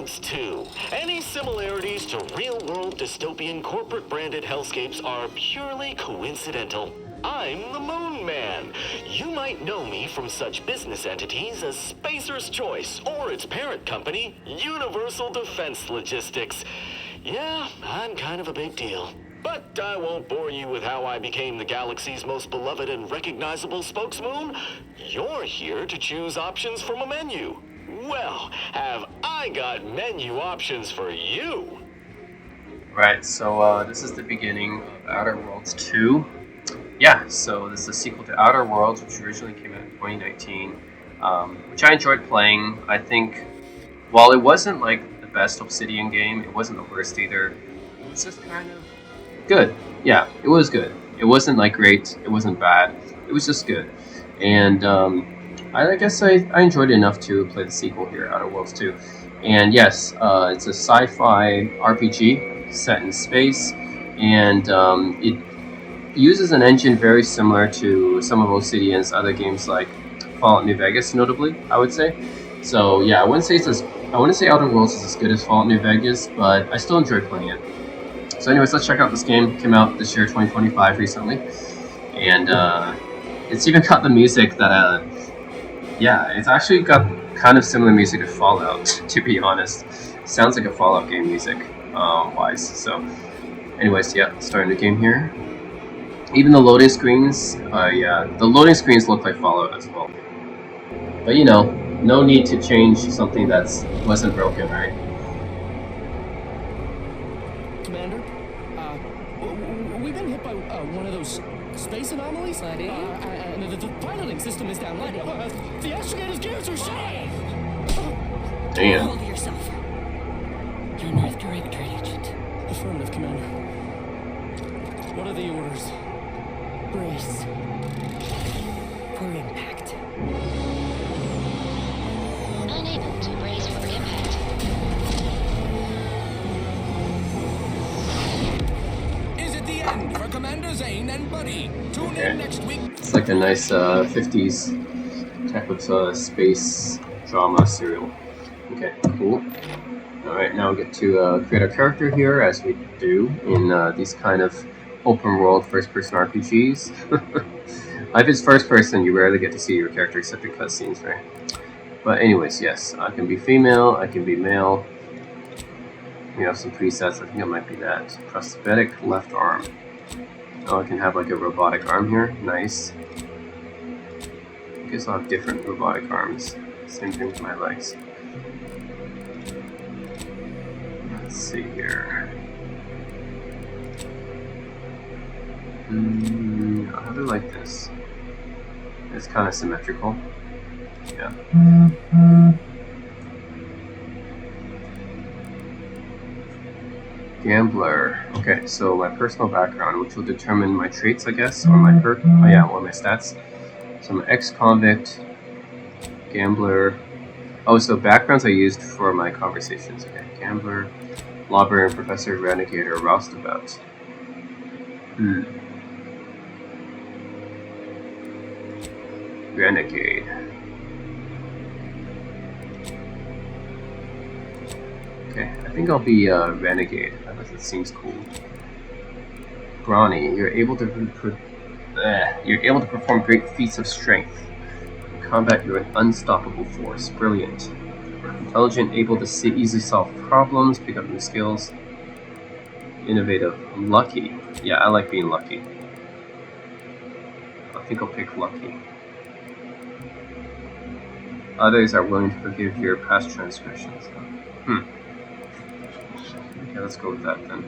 Worlds 2. Any similarities to real-world dystopian corporate-branded hellscapes are purely coincidental. I'm the Moon Man. You might know me from such business entities as Spacer's Choice or its parent company, Universal Defense Logistics. Yeah, I'm kind of a big deal. But I won't bore you with how I became the galaxy's most beloved and recognizable spokesmoon. You're here to choose options from a menu. Well, have I got menu options for you? Right, so this is the beginning of Outer Worlds 2. Yeah, so this is a sequel to Outer Worlds, which originally came out in 2019, which I enjoyed playing. I think, while it wasn't like the best Obsidian game, it wasn't the worst either. It was just kind of good. Yeah, it was good. It wasn't like great, it wasn't bad. It was just good. And I guess I enjoyed it enough to play the sequel here, Outer Worlds 2. And yes, it's a sci-fi RPG set in space, and it uses an engine very similar to some of Obsidian's other games, like Fallout New Vegas, notably, I would say. So yeah, I wouldn't say Outer Worlds is as good as Fallout New Vegas, but I still enjoy playing it. So anyways, let's check out this game. It came out this year, 2025, recently, and it's even got the music that yeah, it's actually got kind of similar music to Fallout, to be honest. Sounds like a Fallout game music wise. So anyways, yeah, starting the game here. Even the loading screens, yeah, the loading screens look like Fallout as well. But you know, no need to change something that's wasn't broken, right? Commander, we've been hit by one of those space anomalies. Buddy? And the piloting system is down. Buddy? The astrogator's gears are shot. Damn. Hold yourself. You're an Earth Directorate agent. Affirmative, Commander. What are the orders? Brace. For impact. Unable to brace for impact. Is it the end for Commander Zane and Buddy? Tune Okay. in next week. It's like a nice 50s type of space drama serial. Okay, cool. Alright, now we get to create a character here, as we do in these kind of open world first person RPGs. If it's first person, you rarely get to see your character except in cutscenes, right? But anyways, yes, I can be female, I can be male. We have some presets, I think it might be that. Prosthetic left arm. Oh, I can have like a robotic arm here, nice. I guess I'll have different robotic arms. Same thing with my legs. Let's see here. How do I like this? It's kind of symmetrical. Yeah. Gambler. Okay, so my personal background, which will determine my traits, I guess, or my perk. Oh yeah, or my stats. So I'm an ex-convict, gambler. Oh, so backgrounds I used for my conversations. Okay, gambler, librarian, professor, renegade, or roustabout. Renegade. Okay, I think I'll be renegade. Because it seems cool. Brawny, you're able to perform great feats of strength. In combat, you're an unstoppable force. Brilliant. Intelligent, able to easily solve problems, pick up new skills. Innovative, lucky. Yeah, I like being lucky. I think I'll pick lucky. Others are willing to forgive your past transgressions. Okay, let's go with that then.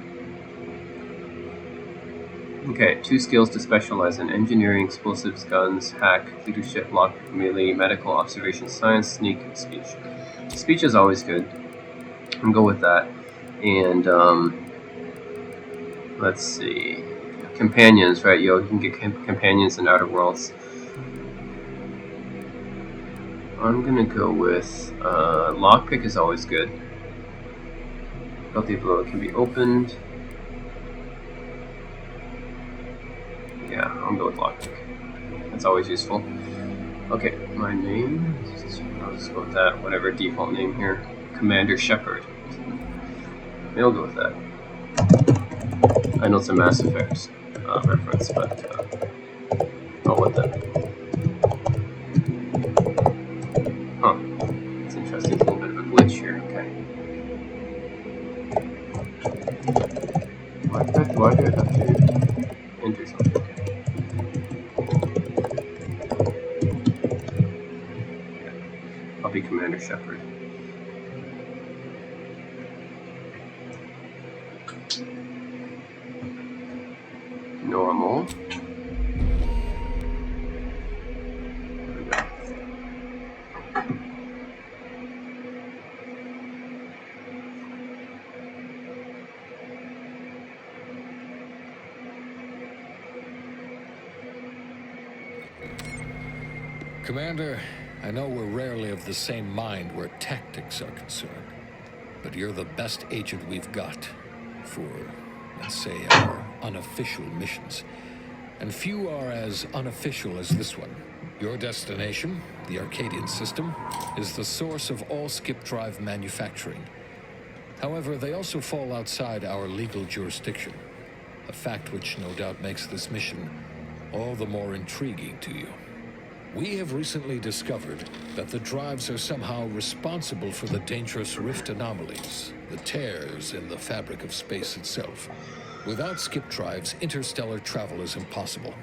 Okay, 2 skills to specialize in: engineering, explosives, guns, hack, leadership, lock, melee, medical, observation, science, sneak, speech. Speech is always good. I'll go with that. And let's see, companions, right? You can get companions in Outer Worlds. I'm gonna go with lockpick is always good. Healthy blow can be opened. Yeah, I'll go with lockpick. That's always useful. Okay, my name. I'll just go with that. Whatever default name here. Commander Shepard. Maybe I'll go with that. I know it's a Mass Effect reference, but I'll with that. Huh. It's interesting. It's a little bit of a glitch here. Okay. Why do I have to enter something? Okay. I'll be Commander Shepard. Normal. There we go. Commander, I know we're rarely of the same mind where tactics are concerned, but you're the best agent we've got for, let's say, our unofficial missions. And few are as unofficial as this one. Your destination, the Arcadian system, is the source of all skip drive manufacturing. However, they also fall outside our legal jurisdiction, a fact which no doubt makes this mission all the more intriguing to you. We have recently discovered that the drives are somehow responsible for the dangerous rift anomalies, the tears in the fabric of space itself. Without skip drives, interstellar travel is impossible.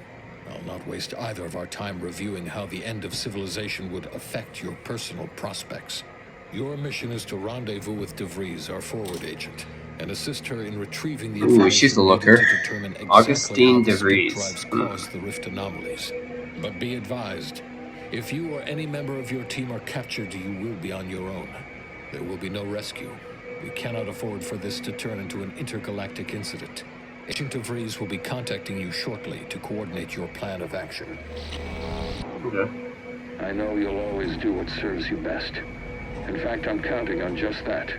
I'll not waste either of our time reviewing how the end of civilization would affect your personal prospects. Your mission is to rendezvous with DeVries, our forward agent, and assist her in retrieving the information she's a looker. needed to determine exactly Augustine how the skip DeVries. drives cause the rift anomalies. But be advised, if you or any member of your team are captured, you will be on your own. There will be no rescue. We cannot afford for this to turn into an intergalactic incident. Agent DeVries will be contacting you shortly to coordinate your plan of action. Okay. I know you'll always do what serves you best. In fact, I'm counting on just that.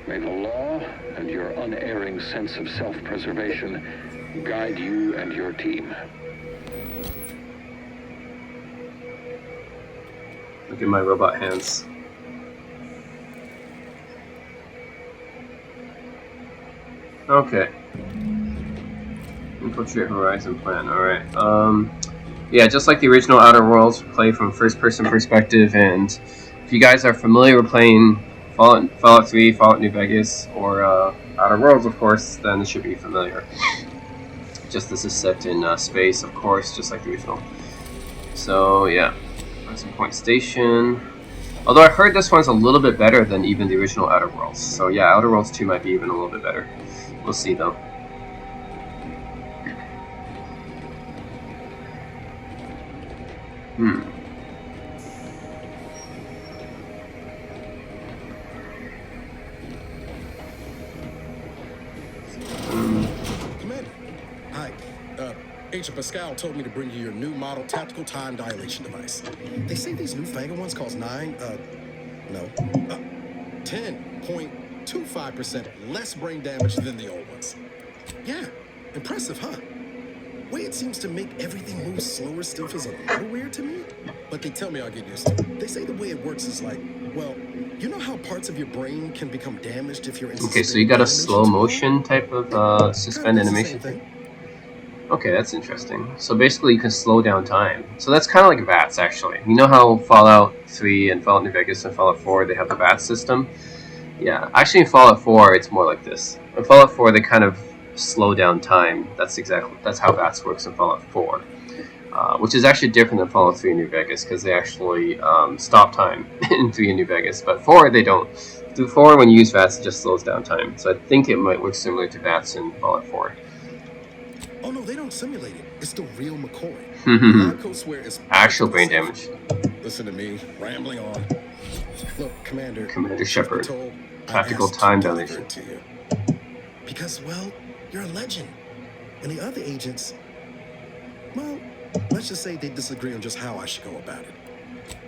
May the law and your unerring sense of self-preservation guide you and your team. Look at my robot hands. Okay. Infiltrate Horizon plan. Alright. Yeah, just like the original Outer Worlds, play from first-person perspective, and if you guys are familiar with playing Fallout 3, Fallout New Vegas, or Outer Worlds, of course, then it should be familiar. Just this is set in space, of course, just like the original. So, yeah. Horizon Point Station. Although I heard this one's a little bit better than even the original Outer Worlds. So, yeah, Outer Worlds 2 might be even a little bit better. We'll see, though. Commander, hi. Agent Pascal told me to bring you your new model tactical time dilation device. They say these newfangled ones cost 10.25% less brain damage than the old ones. Yeah, impressive, huh? Way it seems to make everything move slower still feels a little weird to me, but they tell me I'll get used to it. They say the way it works is like, well, you know how parts of your brain can become damaged if you're in Okay, so you got a slow motion type of suspend animation thing? Okay, that's interesting. So basically you can slow down time. So that's kind of like VATS, actually. You know how Fallout 3 and Fallout New Vegas and Fallout 4, they have the VATS system? Yeah, actually in Fallout 4, it's more like this. In Fallout 4, they kind of slow down time. That's how VATS works in Fallout 4. Which is actually different than Fallout 3 and New Vegas, because they actually stop time in 3 and New Vegas. But 4, they don't. Through 4, when you use VATS, it just slows down time. So I think it might work similar to VATS in Fallout 4. Oh no, they don't simulate it. It's the real McCoy. Narco swear it's Actual brain damage. Listen to me, rambling on. Look, Commander Shepard. told I Tactical asked time to deliver dilation. it to you. Because, well, you're a legend. And the other agents, well, let's just say they disagree on just how I should go about it.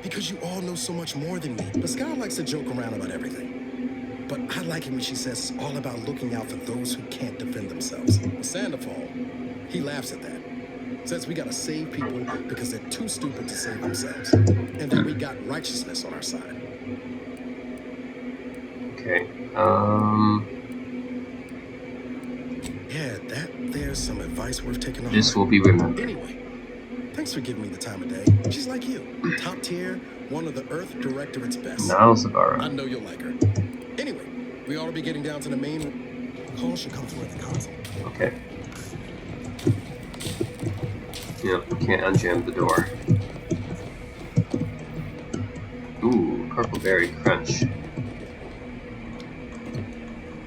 Because you all know so much more than me. Pascal likes to joke around about everything. But I like it when she says it's all about looking out for those who can't defend themselves. Sandoval, he laughs at that. Says we gotta save people because they're too stupid to save themselves. And then we got righteousness on our side. Okay. Yeah, there's some advice worth taking on. This will be remembered. Anyway, thanks for giving me the time of day. She's like you, top tier, one of the Earth Directorate's best. Now, I Zabara. know you'll like her. Anyway, we ought to be getting down to the main. Call should come through at the console. Okay. Yep, can't unjam the door. Ooh, purple berry crunch.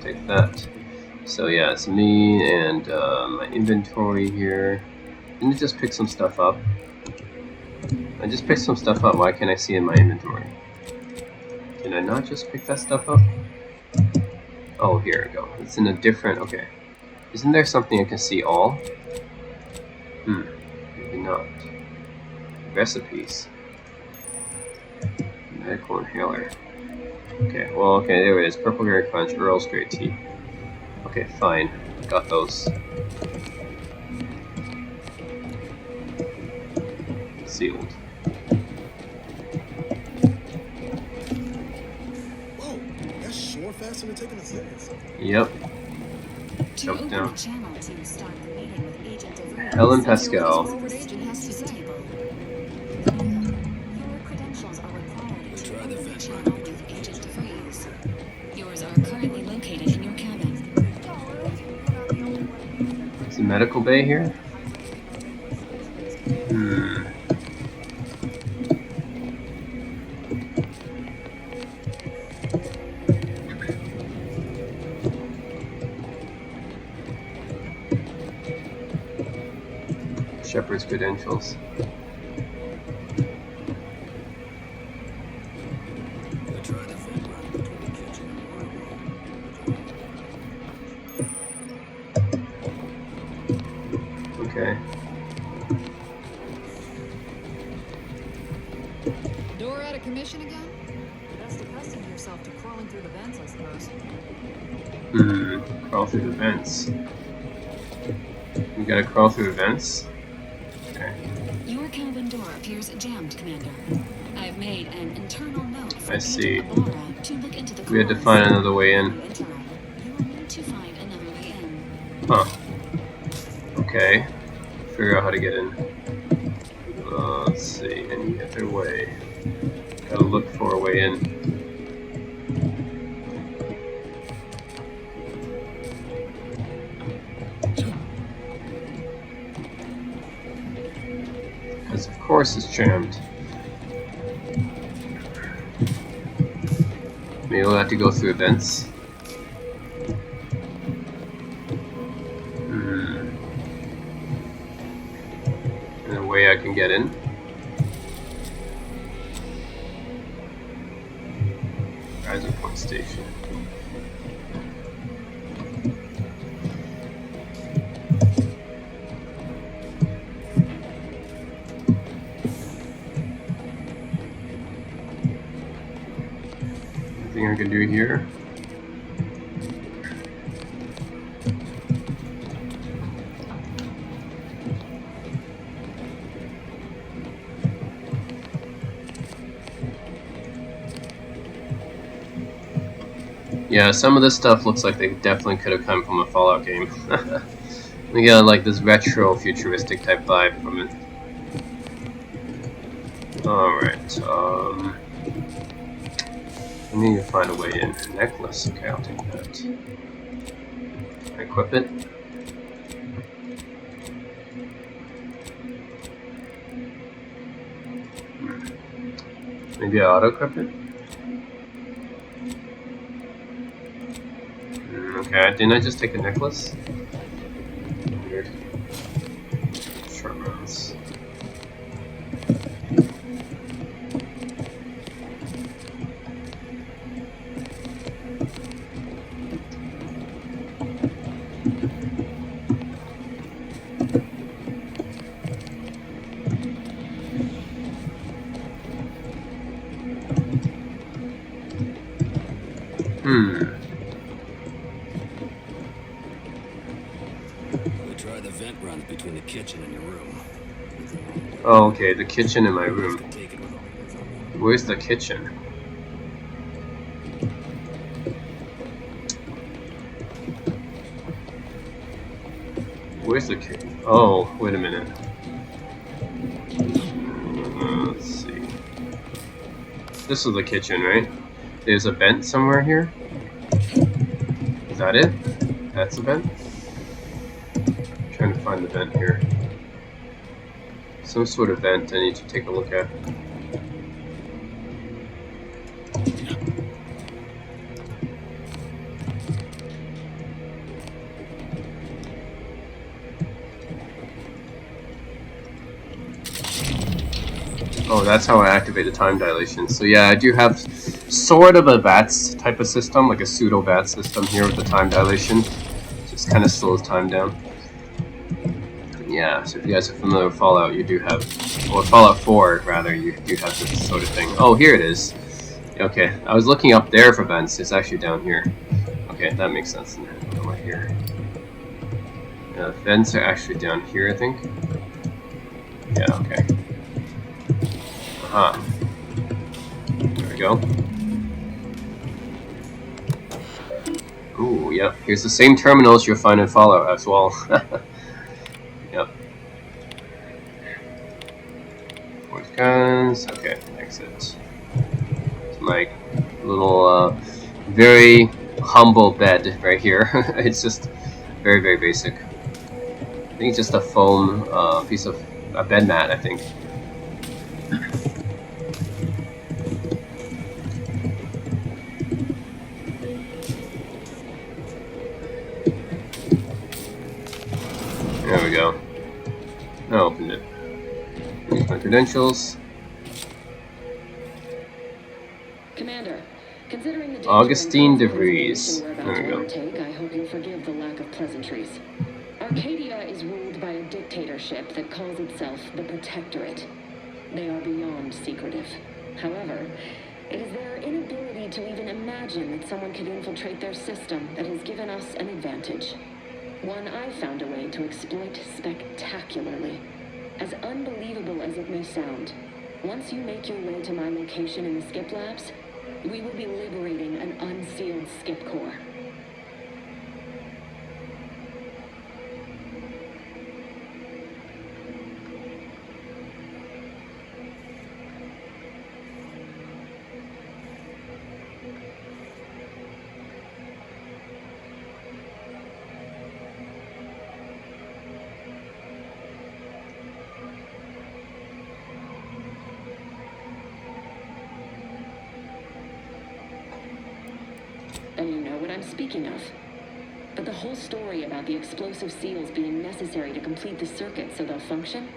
Take that. So yeah, it's me and my inventory here. Didn't I just pick some stuff up? I just picked some stuff up. Why can't I see in my inventory? Did I not just pick that stuff up? Oh, here we go. It's in a different... Okay. Isn't there something I can see all? Maybe not. Recipes. Medical inhaler. Okay, well, okay, there it is. Purple berry crunch, Earl's Grey tea. Okay, fine. Got those. Sealed. Whoa, that's sure faster than taking a sentence. Yep. To Jump open down. the channel to start the meeting with Agent DeVries, Helen Pascal. forward agent has to say. Your credentials are required to open the channel with Agent DeVries. Yours are currently located in your cabin. Is the medical bay here? Shepard's credentials. Okay. Door out of commission again? Best accustom yourself to crawling through the vents, I suppose. Crawl through the vents. We gotta crawl through the vents? Okay. Your cabin door appears jammed, Commander. I've made an internal note for I see. Agent Abara to look into the We had to cause. find another way in. You will need to find another way in. Huh. Okay. Figure out how to get in. Let's see. Any other way? Gotta look for a way in. Because of course it's jammed. Maybe we'll have to go through events. And a way I can get in. Rising Point Station. Anything I can do here? Yeah, some of this stuff looks like they definitely could have come from a Fallout game. We got like this retro futuristic type vibe from it. Alright, I need to find a way in. Necklace, okay, I'll take that. Can I equip it? Maybe I auto-equip it? Okay, didn't I just take a necklace? Weird. Short rounds. Try the vent run between the kitchen and your room. Oh, okay, the kitchen in my room. Take it with all. Where's the kitchen? Where's the kitchen? Oh, wait a minute. Let's see. This is the kitchen, right? There's a vent somewhere here. Is that it? That's a vent? I'm trying to find the vent here. Some sort of vent I need to take a look at. Oh, that's how I activate the time dilation. So yeah, I do have sort of a VATS type of system, like a pseudo VATS system here with the time dilation. Just kind of slows time down. Yeah, so if you guys are familiar with Fallout, you do have, or Fallout 4 rather, you do have this sort of thing. Oh, here it is. Okay, I was looking up there for vents. It's actually down here. Okay, that makes sense. Right here. Yeah, vents are actually down here, I think. Yeah, okay. Aha. There we go. Ooh, yep. Here's the same terminals you'll find in Fallout as well. Yep. Fourth guns. Okay, exit. It's my little, very humble bed right here. It's just very, very basic. I think it's just a foam piece of a bed mat, I think. There we go. I opened it. Here's my credentials. Commander, considering the Augustine DeVries. we're about There we to go. undertake, I hope you'll forgive the lack of pleasantries. Arcadia is ruled by a dictatorship that calls itself the Protectorate. They are beyond secretive. However, it is their inability to even imagine that someone could infiltrate their system that has given us an advantage. One I found a way to exploit spectacularly. As unbelievable as it may sound, once you make your way to my location in the Skip Labs, we will be liberating an unsealed Skip core. And you know what I'm speaking of. But the whole story about the explosive seals being necessary to complete the circuit so they'll function,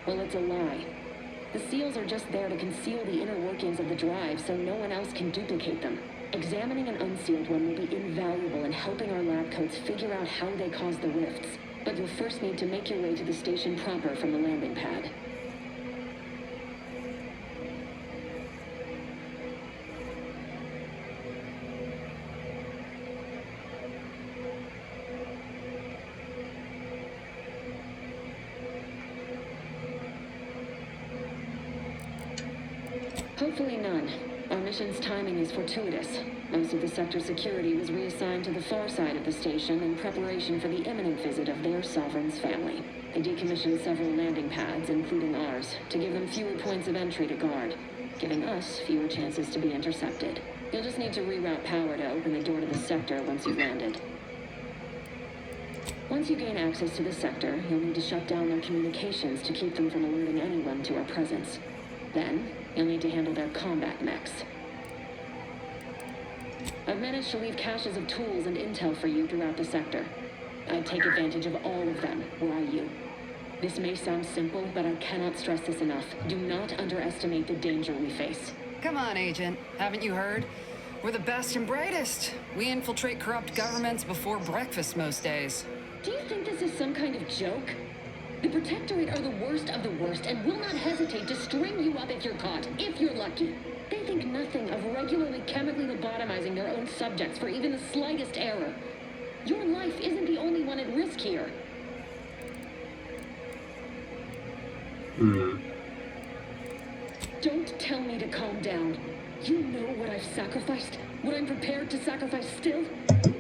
well, it's a lie. The seals are just there to conceal the inner workings of the drive so no one else can duplicate them. Examining an unsealed one will be invaluable in helping our lab coats figure out how they cause the rifts. But you'll first need to make your way to the station proper from the landing pad. Hopefully none. Our mission's timing is fortuitous. Most of the sector's security was reassigned to the far side of the station in preparation for the imminent visit of their sovereign's family. They decommissioned several landing pads, including ours, to give them fewer points of entry to guard, giving us fewer chances to be intercepted. You'll just need to reroute power to open the door to the sector once you've landed. Once you gain access to the sector, you'll need to shut down their communications to keep them from alerting anyone to our presence. Then, you'll need to handle their combat mechs. I've managed to leave caches of tools and intel for you throughout the sector. I'd take advantage of all of them, were I you. This may sound simple, but I cannot stress this enough. Do not underestimate the danger we face. Come on, Agent. Haven't you heard? We're the best and brightest. We infiltrate corrupt governments before breakfast most days. Do you think this is some kind of joke? The Protectorate are the worst of the worst and will not hesitate to string you up if you're caught, if you're lucky. They think nothing of regularly chemically lobotomizing their own subjects for even the slightest error. Your life isn't the only one at risk here. Don't tell me to calm down. You know what I've sacrificed? What I'm prepared to sacrifice still?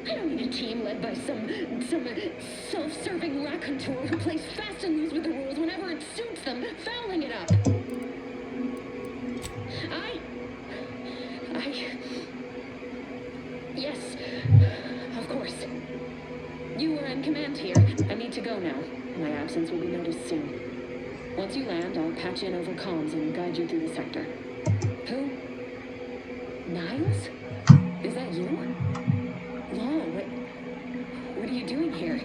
I don't need a team led by some self-serving raconteur. saboteur who plays fast and loose with the rules whenever it suits them, fouling it up. Yes, of course. You were in command here. I need to go now. My absence will be noticed soon. Once you land, I'll patch in over comms and guide you through the sector. Who? Niles? Is that you? Law, what are you doing here?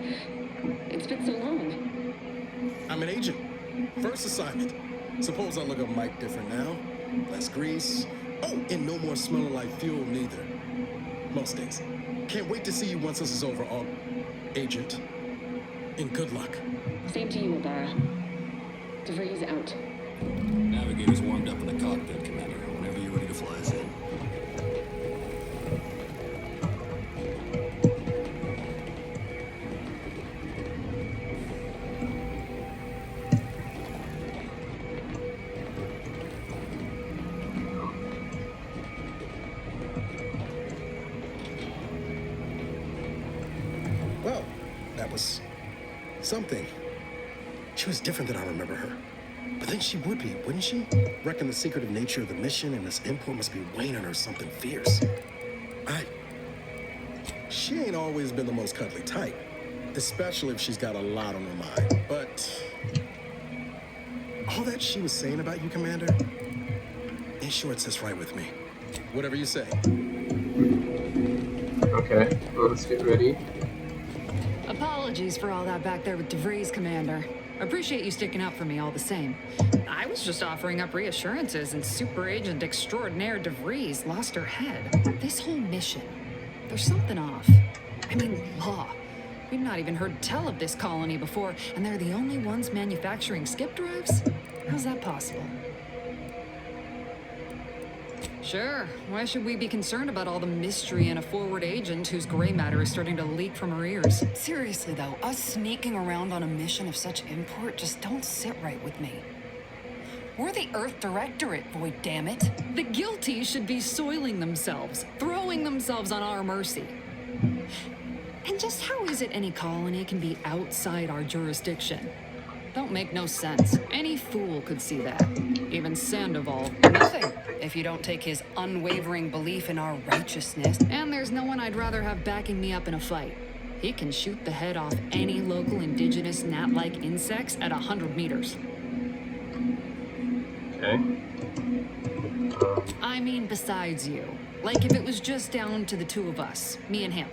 It's been so long. I'm an agent. First assignment. Suppose I look a mite different now. Less grease. Oh, and no more smelling like fuel neither. Most days. Can't wait to see you once this is over, Agent. And good luck. Same to you, Obara. DeVries out. Navigator's warmed up in the cockpit, Commander. Whenever you're ready to fly us in. Well, that was something. She was different than I remember her. But then she would be, wouldn't she? Reckon the secretive nature of the mission and this import must be weighing on her something fierce. She ain't always been the most cuddly type, especially if she's got a lot on her mind. But all that she was saying about you, Commander, ain't sure it sits right with me. Whatever you say. Okay, well, let's get ready. Apologies for all that back there with DeVries, Commander. Appreciate you sticking up for me all the same. I was just offering up reassurances and Super Agent Extraordinaire DeVries lost her head. This whole mission, there's something off. I mean, Law. We've not even heard tell of this colony before, and they're the only ones manufacturing skip drives? How's that possible? Sure. Why should we be concerned about all the mystery in a forward agent whose gray matter is starting to leak from her ears? Seriously, though, us sneaking around on a mission of such import just don't sit right with me. We're the Earth Directorate, Void, damn it. The guilty should be soiling themselves, throwing themselves on our mercy. And just how is it any colony can be outside our jurisdiction? Don't make no sense. Any fool could see that. Even Sandoval. Nothing, if you don't take his unwavering belief in our righteousness. And there's no one I'd rather have backing me up in a fight. He can shoot the head off any local indigenous gnat-like insects at 100 meters. Okay. I mean, besides you. Like if it was just down to the two of us, me and him.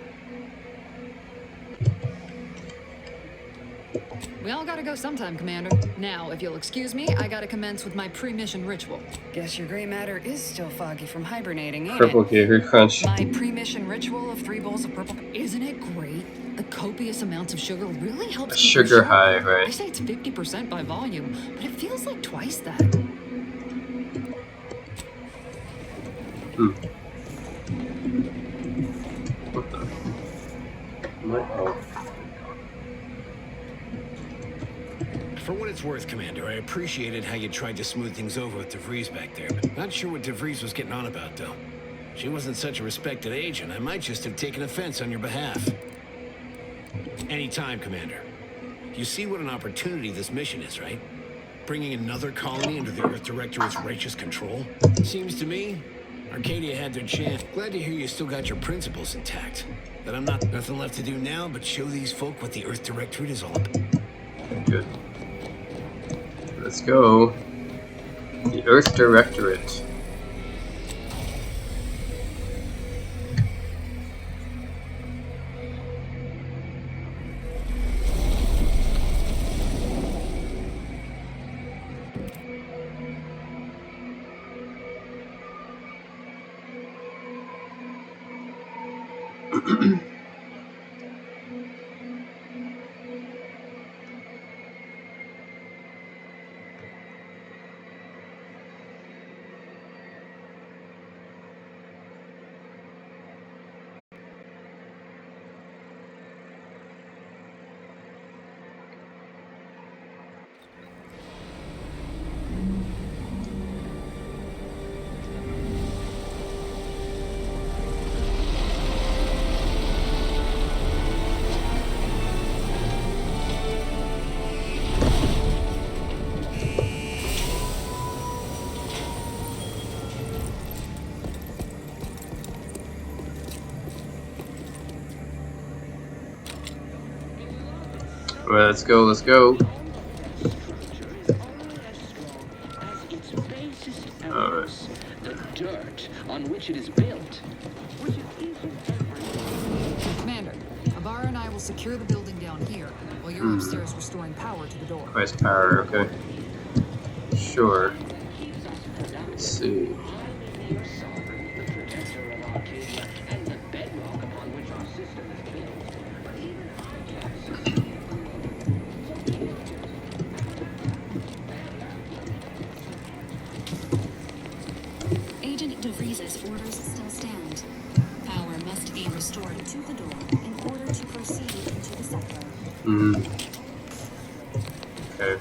We all gotta go sometime, Commander. Now, if you'll excuse me, I gotta commence with my pre-mission ritual. Guess your gray matter is still foggy from hibernating, ain't Purple it? Gator Crunch. My pre-mission ritual of 3 bowls of purple. Isn't it great? The copious amounts of sugar really helps A keep you sugar sharp. high, They right? say it's 50% by volume, but it feels like twice that. What the? What? Oh. For what it's worth, Commander, I appreciated how you tried to smooth things over with DeVries back there. But not sure what DeVries was getting on about, though. She wasn't such a respected agent. I might just have taken offense on your behalf. Anytime, Commander. You see what an opportunity this mission is, right? Bringing another colony under the Earth Directorate's righteous control? Seems to me, Arcadia had their chance. Glad to hear you still got your principles intact. That I'm not nothing left to do now but show these folk what the Earth Directorate is all about. Good. Let's go. The Earth Directorate. Alright, let's go, let's go. Alright. The dirt on which it is built. Commander, Abara and I will secure the building down here while you're upstairs restoring power to the door. Price power, okay. Sure. Let's see. Agent DeVries's orders still stand. Power must be restored to the door in order to proceed into the sector. Okay.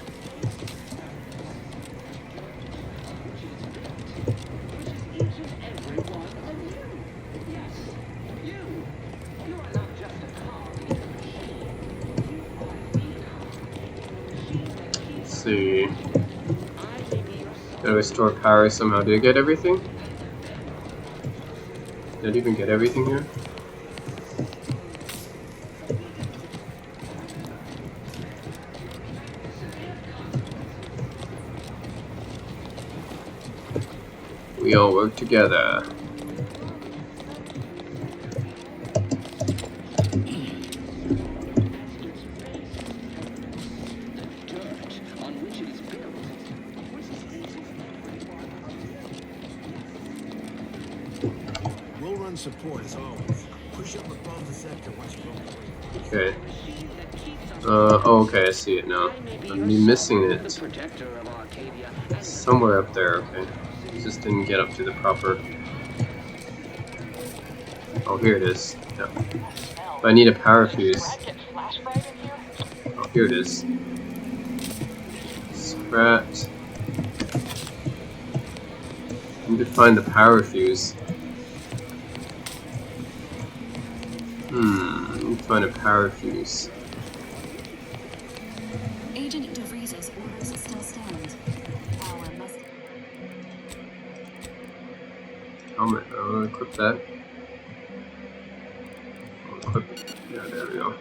Let's see. Gotta restore power somehow. Did I get everything? Did I even get everything here? We all work together. We'll run support as always. Push up above the sector once you go. Okay. Oh, okay, I see it now. I'm missing it. Somewhere up there, okay. Just didn't get up to the proper... Oh, here it is. Yeah. I need a power fuse. Oh, here it is. Scrapped. I need to find the power fuse. I need to find a power fuse. Agent DeVries's orders still stand. Power must... Helmet, I'll equip that. I'll equip it. Yeah, there we go.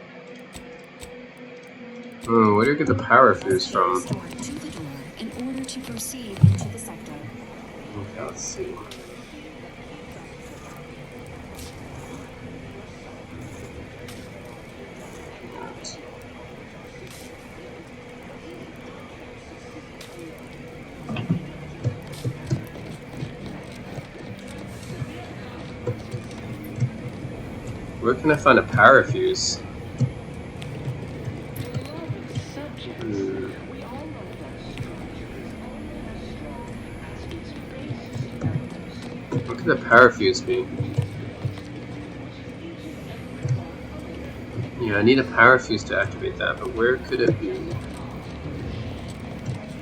Oh, where do you get the power fuse from? Restored to the door in order to proceed into the sector. Okay, let's see. Where can I find a power fuse? What could the power fuse be? Yeah, I need a power fuse to activate that, but where could it be?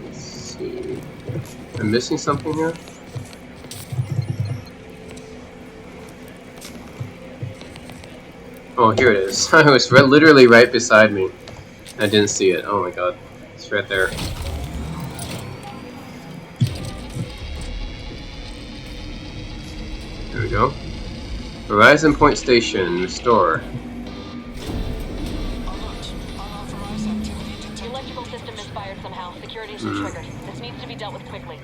Let's see. I'm missing something here? Oh, here it is. It was literally right beside me. I didn't see it. Oh my god. It's right there. There we go. Horizon Point Station. Restore. The electrical system misfired somehow. Security is triggered. This needs to be dealt with quickly.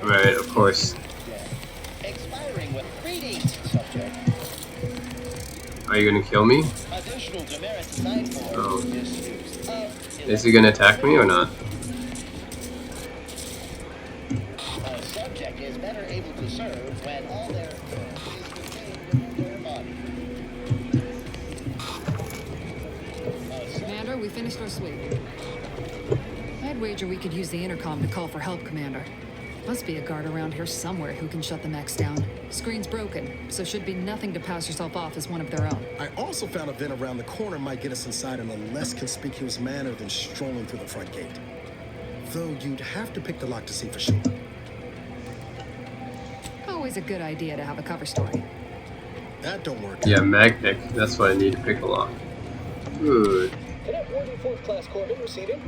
Right, of course. Expiring with greetings, subject. Are you gonna kill me? Additional demerit signed for misuse. Is he gonna attack me or not? A subject is better able to serve when all their is contained within their body. Commander, we finished our sweep. I'd wager we could use the intercom to call for help, Commander. Must be a guard around here somewhere who can shut the mechs down. Screen's broken, so should be nothing to pass yourself off as one of their own. I also found a vent around the corner might get us inside in a less conspicuous manner than strolling through the front gate. Though you'd have to pick the lock to see for sure. Always a good idea to have a cover story. That don't work. Yeah, mag pick. That's what I need to pick a lock. Good. Cadet Warden 4th Class Corbin receiving.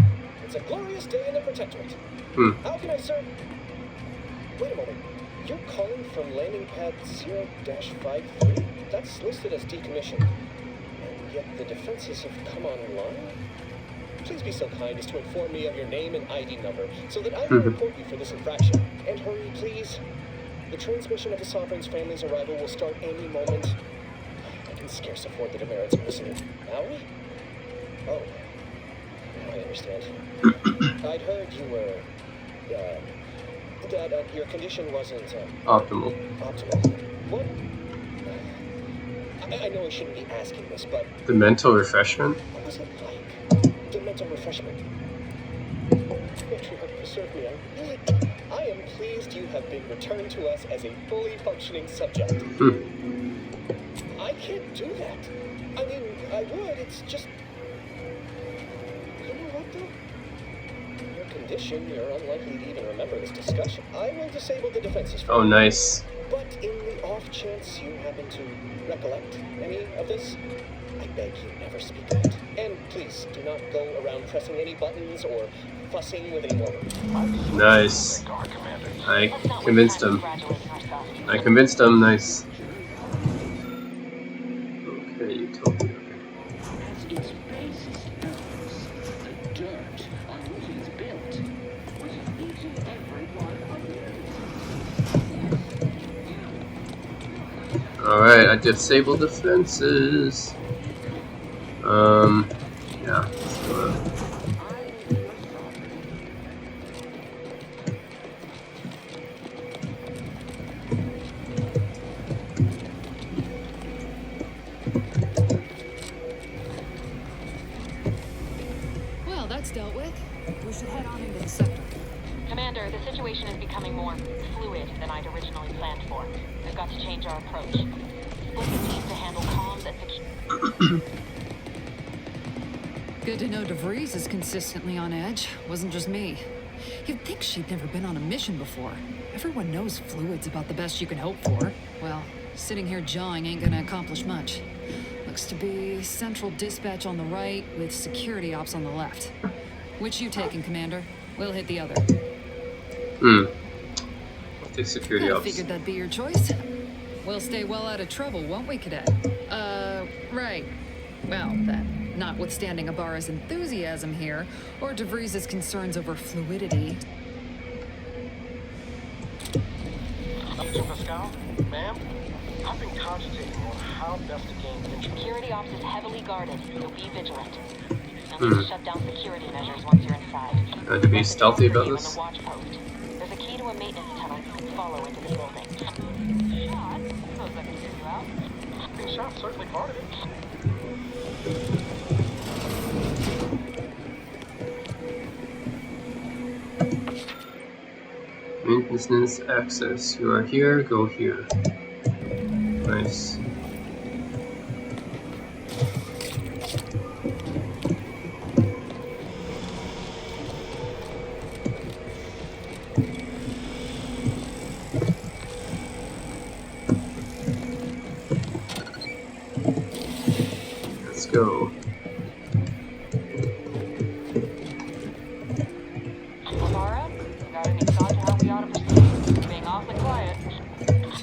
It's a glorious day in the Protectorate. How can I serve? Wait a moment. You're calling from landing pad 0-53? That's listed as decommissioned. And yet the defenses have come online? please be so kind as to inform me of your name and ID number so that I can report you for this infraction. And hurry, please. The transmission of the Sovereign's family's arrival will start any moment. I can scarce afford the demerits of listening. Maui? Oh. Now I understand. I'd heard you were, that your condition wasn't, optimal. Optimal. What? I know I shouldn't be asking this, but... The mental refreshment? What was it like? The mental refreshment. Matriarch, preserve me. I am pleased you have been returned to us as a fully functioning subject. I can't do that. I mean, I would, it's just... You know what, though? Your condition, you're unlikely to even remember this discussion. I will disable the defenses for you. Oh, nice. But in the off chance you happen to recollect any of this, I beg you never speak of it. And please, do not go around pressing any buttons or fussing with anyone. Nice. I convinced him. Nice. Okay, Utopia. As its basis evidence, the dirt on which it is built, which is each and every one of yours. Alright, I disabled defenses. Yeah, let's do it. Well, that's dealt with. We should head on into the sector. Commander, the situation is becoming more fluid than I'd originally planned for. We've got to change our approach. Split the team to handle comms and security. Good to know DeVries is consistently on edge. Wasn't just me. You'd think she'd never been on a mission before. Everyone knows fluid's about the best you can hope for. Well, sitting here jawing ain't gonna accomplish much. Looks to be central dispatch on the right with security ops on the left. Which you taking, Commander? We'll hit the other. I'll take security I ops. figured that'd be your choice. We'll stay well out of trouble, won't we, Cadet? Right. Well, then. Notwithstanding Ibarra's enthusiasm here, or DeVries' concerns over fluidity. Agent Pascal, ma'am, I've been concentrating on how best to gain entry. Security ops is heavily guarded, so be vigilant. You'll need to shut down security measures once you're inside. To be stealthy about You in this. the watch post. There's a key to a maintenance tunnel you can follow into the building. Shot? Suppose I can figure you out. Being shot certainly part of it. Maintenance access. You are here, go here. Nice. Let's go. Ibarra, you got any thought to how we ought to proceed? You're being awfully quiet.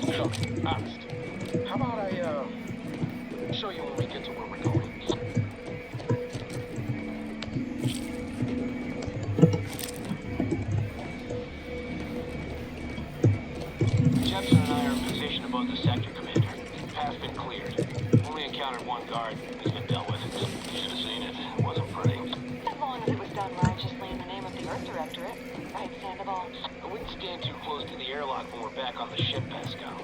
Look, honest. How about I, show you when we get to where we're going? Jepson and I are in position above the sector, Commander. Path's been cleared. Only encountered one guard. He's been dealt with. You should have seen it. It wasn't pretty. As long as it was done righteously in the name of the Earth Directorate. Right, Sandoval? I wouldn't stand too close to the airlock when we're back on the ship, Pascal.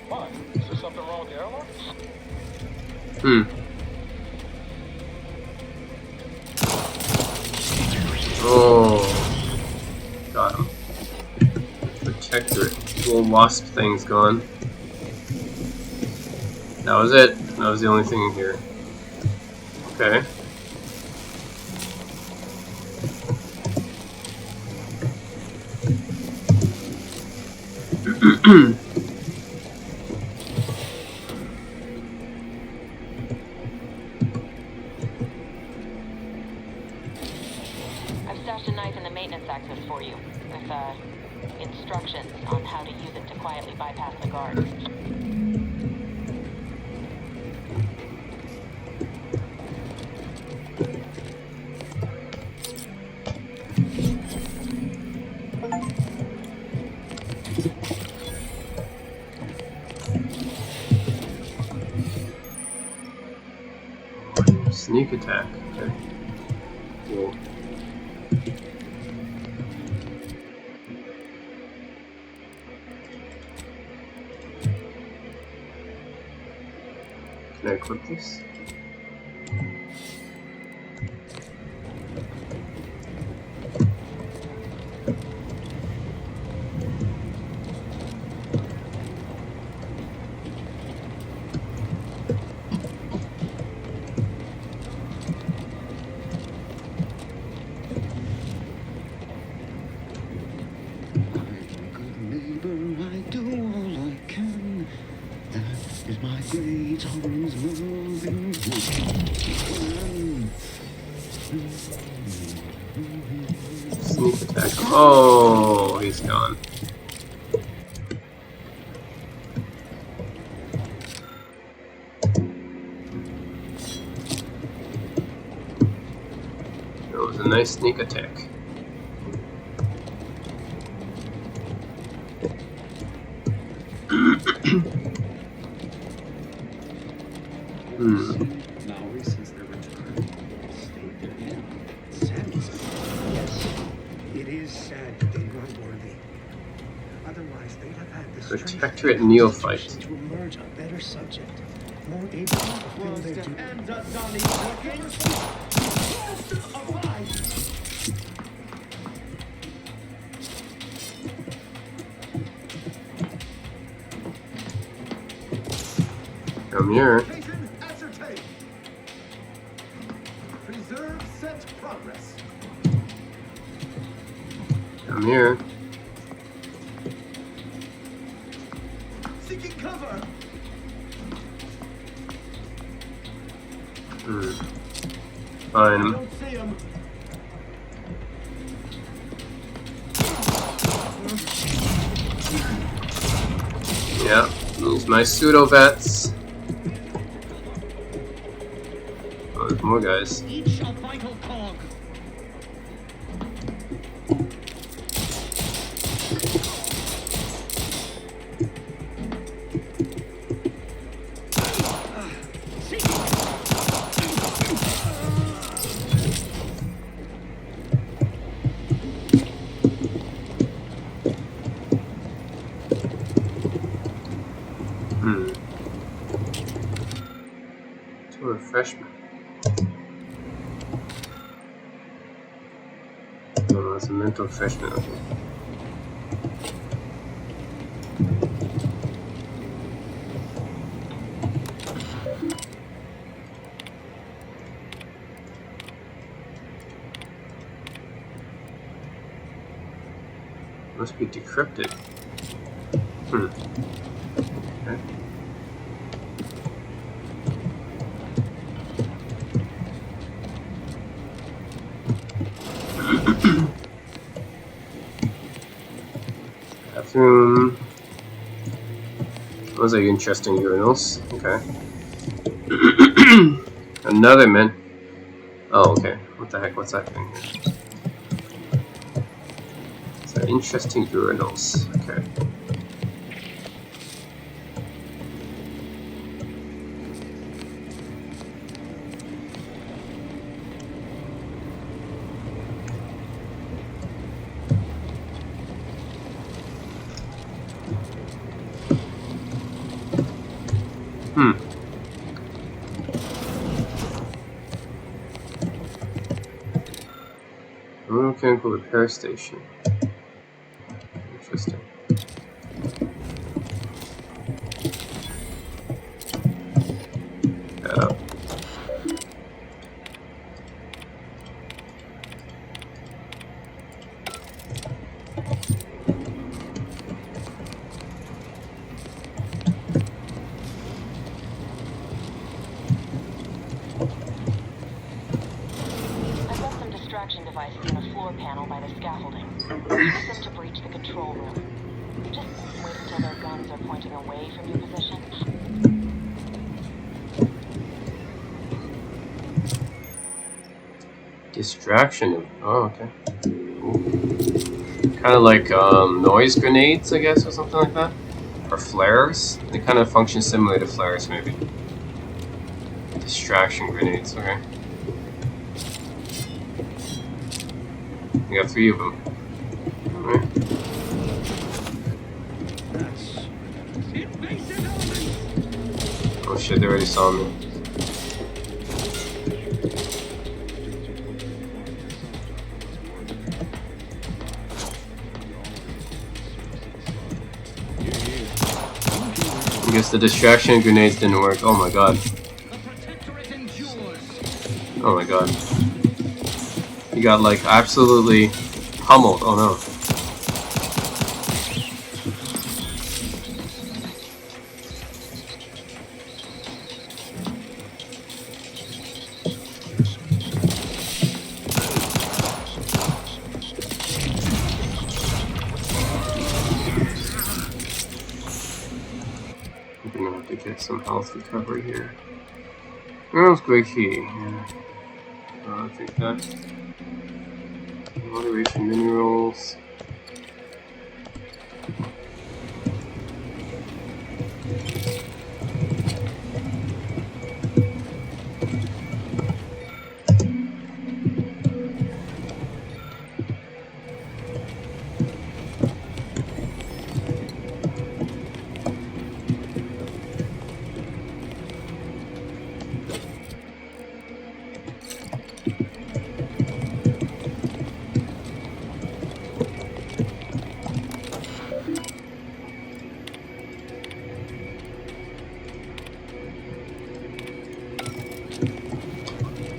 What? Is there something wrong with the airlock? Oh. Got him. Protectorate. Little wasp thing's gone. That was it. That was the only thing in here. Okay. I've stashed a knife in the maintenance access for you, with, instructions on how to use it to quietly bypass the guards. Sneak attack. Okay. Cool. Can I equip this? Sneak attack. Oh, he's gone. That was a nice sneak attack. Lowry, since their return, stayed there now. Sadness. Yes, it is sad that they weren't worthy. Otherwise, they'd have had the strength Protectorate neophyte. to emerge a better subject, more able to fulfill their duty. Come here. Ascertain. Preserve set progress. Come here. Seeking cover. Find him. Don't see him. Yeah, use my pseudo vets. Oh, there's more guys. Each a vital cog. To refreshment. Oh, that's a mental refreshment. Okay. Must be decrypted. Okay. Bathroom. Those are interesting urinals. Okay. Another man. Oh, okay. What the heck? What's happening here? So interesting urinals. Okay. Chemical repair station. Interesting. Yeah. Devices in a floor panel by the scaffolding. Use them to breach the control room. Just wait until their guns are pointing away from your position. Distraction. Oh, okay. Kind of like noise grenades, I guess, or something like that. Or flares. They kind of function similar to flares, maybe. Distraction grenades. Okay. We got 3 of them. Alright. Oh shit, they already saw me. I guess the distraction grenades didn't work. Oh my god. Oh my god. He got like absolutely pummeled. Oh no. I'm gonna have to get some health recovery here. Where's great key? Yeah. I think that moderation minerals.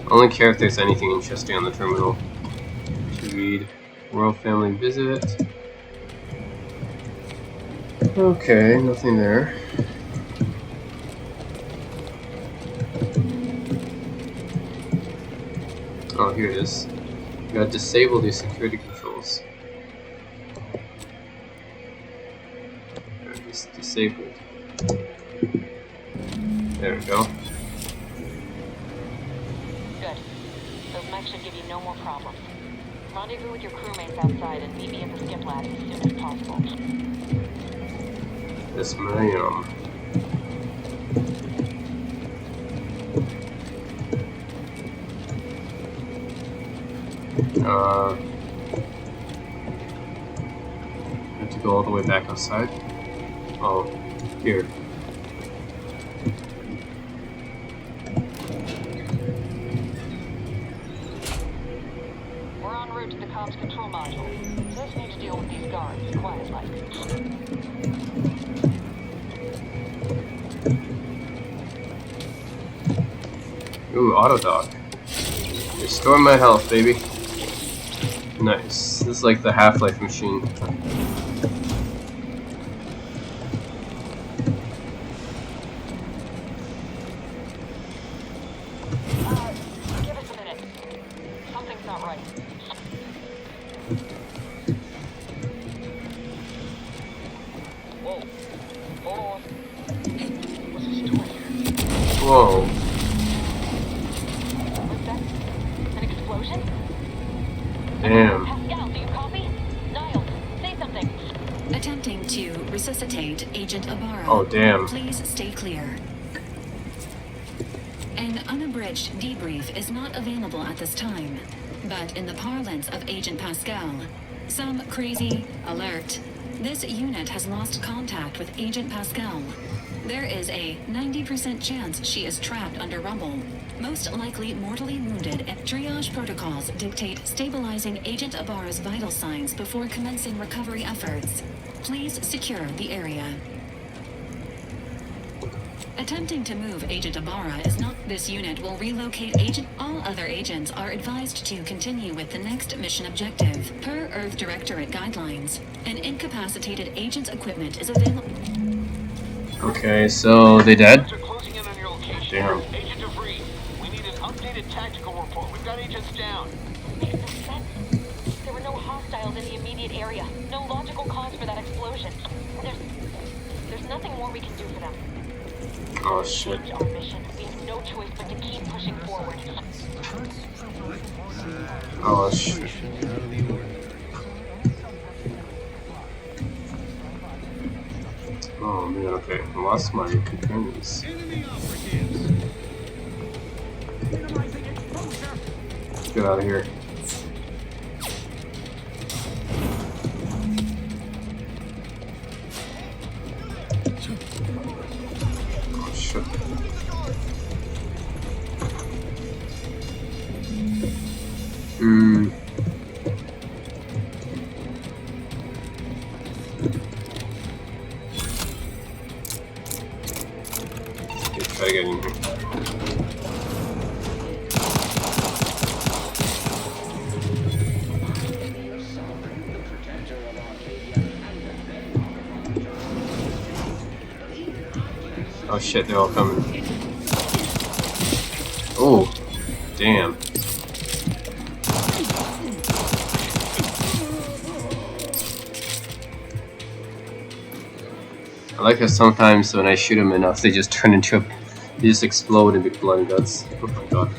I only care if there's anything interesting on the terminal to read. Royal family visit. Okay, nothing there. Oh, here it is. You gotta disable these security controls. It's disabled. There we go. Those mechs should give you no more problems. Rendezvous with your crewmates outside and meet me at the skip lab as soon as possible. Yes, ma'am. I have to go all the way back outside. Oh, here. We're en route to the comms control module. Just need to deal with these guards, quiet-like. Ooh, auto dock. Restore my health, baby. Nice. This is like the Half-Life machine. Give us a minute. Something's not right. Whoa. Hold on. What's this doing here? Whoa. What's that? An explosion? Damn. Pascal, do you copy? Niles, say something. Attempting to resuscitate Agent Ibarra. Oh, damn. Please stay clear. An unabridged debrief is not available at this time, but in the parlance of Agent Pascal, some crazy alert. This unit has lost contact with Agent Pascal. There is a 90% chance she is trapped under rubble, most likely mortally wounded, and triage protocols dictate stabilizing Agent Ibarra's vital signs before commencing recovery efforts. Please secure the area. Attempting to move Agent Ibarra is not. This unit will relocate Agent. All other agents are advised to continue with the next mission objective. Per Earth Directorate guidelines, an incapacitated agent's equipment is available. Okay, so they dead? Closing in on your location. Damn. Agent DeVries, we need an updated tactical report. We've got agents down. Makes no sense. There were no hostiles in the immediate area. No logical cause for that explosion. There's nothing more we can do for them. Oh shit. Change our mission. We have no choice but to keep pushing forward. Oh shit. Oh man, okay. I lost my companions. Let's get out of here. Let's try to get in here. Oh shit, they're all coming. Oh, damn. I like how sometimes when I shoot them enough, they just turn into they just explode and be blood and guts. Oh my god.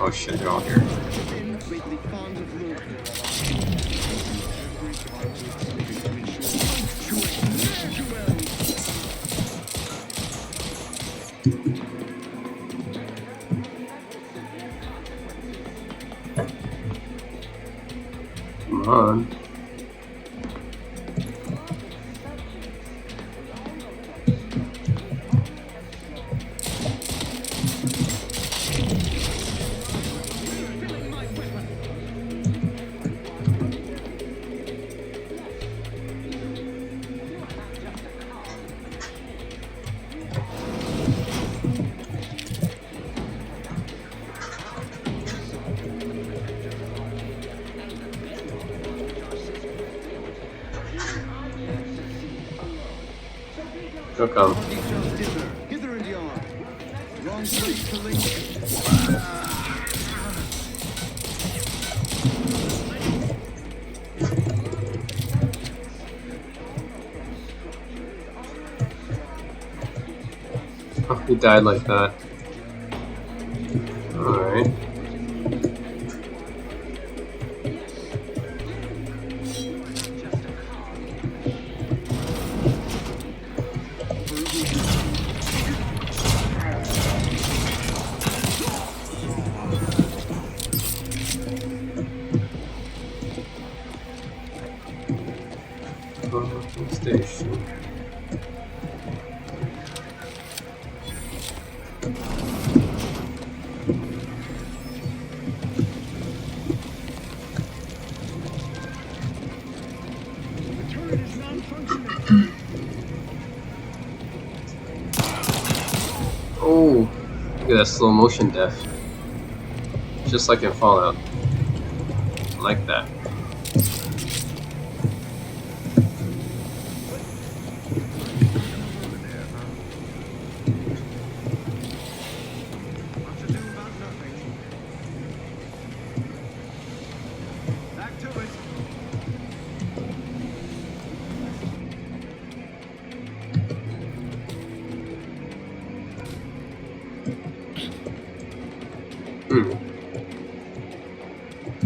Oh shit, they're all here. Come on. They'll come. Hither and yon. Wrong place to link. Oh, he died like that. Alright. Station. Oh, look at that slow motion death. Just like in Fallout. I like that.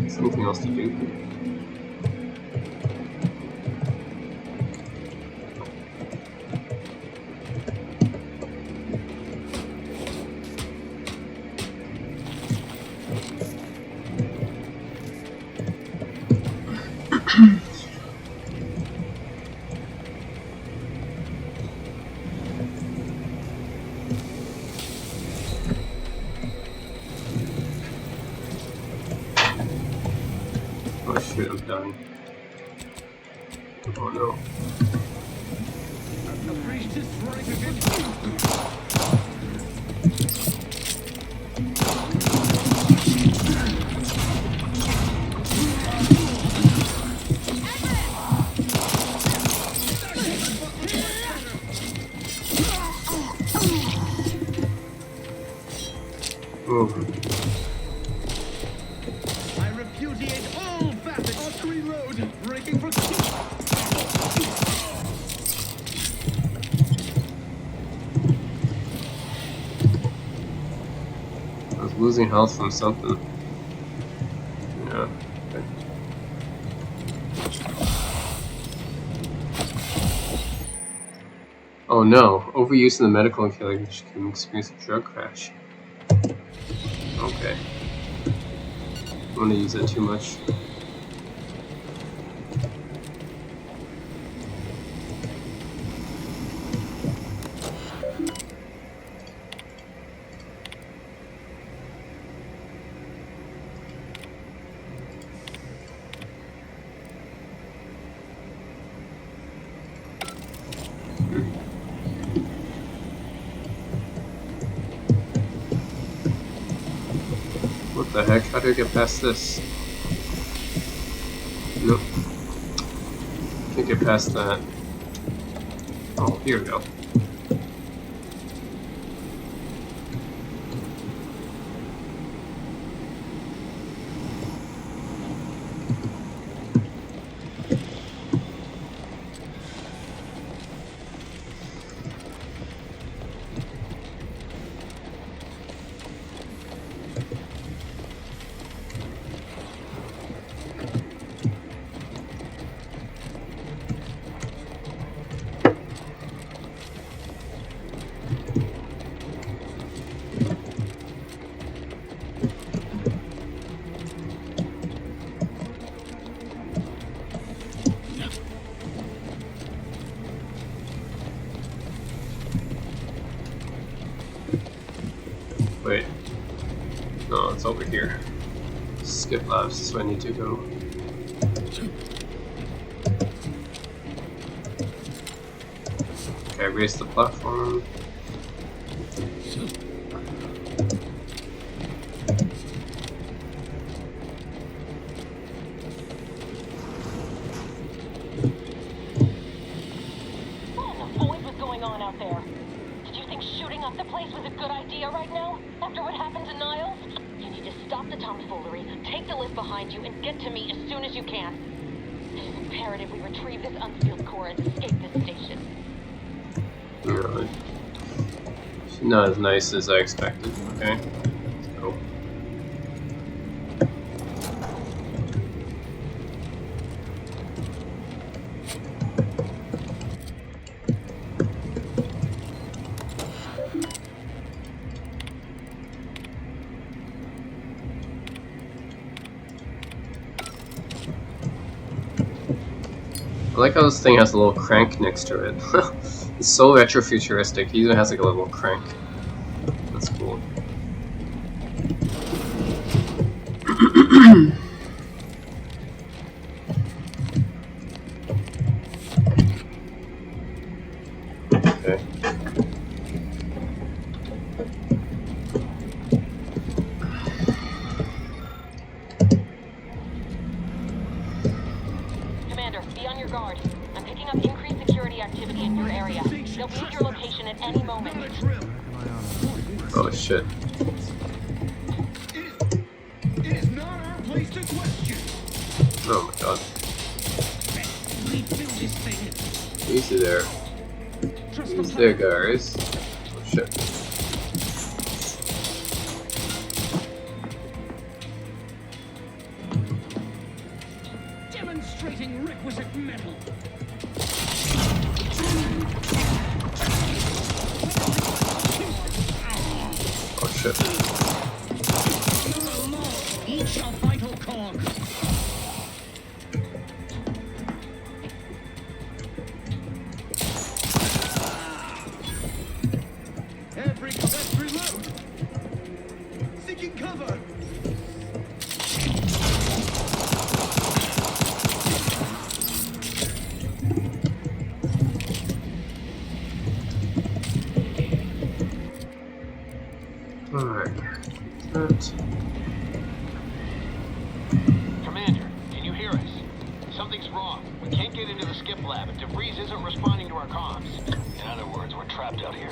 Something else to do. Oh shit, I'm dying. Oh no. Oh. I repudiate all facets. Archery Road, breaking for I was losing health from something. Yeah. Okay. Oh no, overuse in the medical carriage can experience a drug crash. Okay. don't want to use it too much. What the heck? How do I get past this? Nope. Can't get past that. Oh, here we go. Wait. No, it's over here. Skip labs, that's where I need to go. Okay, raise the platform. What in the void was going on out there? Did you think shooting up the place was a good idea right now? After what happened to Niles? You need to stop the tomfoolery, take the lift behind you, and get to me as soon as you can. It is imperative we retrieve this unsealed core and escape this station. Alright. Not as nice as I expected. Okay. Let's go. I like how this thing has a little crank next to it. It's so retro-futuristic. He even has like a little crank. That's cool. Okay. Commander, be on your guard. I'm picking up increased security activity in your area. They'll be at your location at any moment. Oh shit. It is not our place to question. Oh my god. Rebuild this thing. Easy there. Easy there, guys. Oh shit. Demonstrating requisite metal. Oh shit. You're alone. Each a vital cog. Let's reload. Seeking cover. Alright. That. Commander, can you hear us? Something's wrong. We can't get into the skip lab, and DeVries isn't responding to our comms. In other words, we're trapped out here.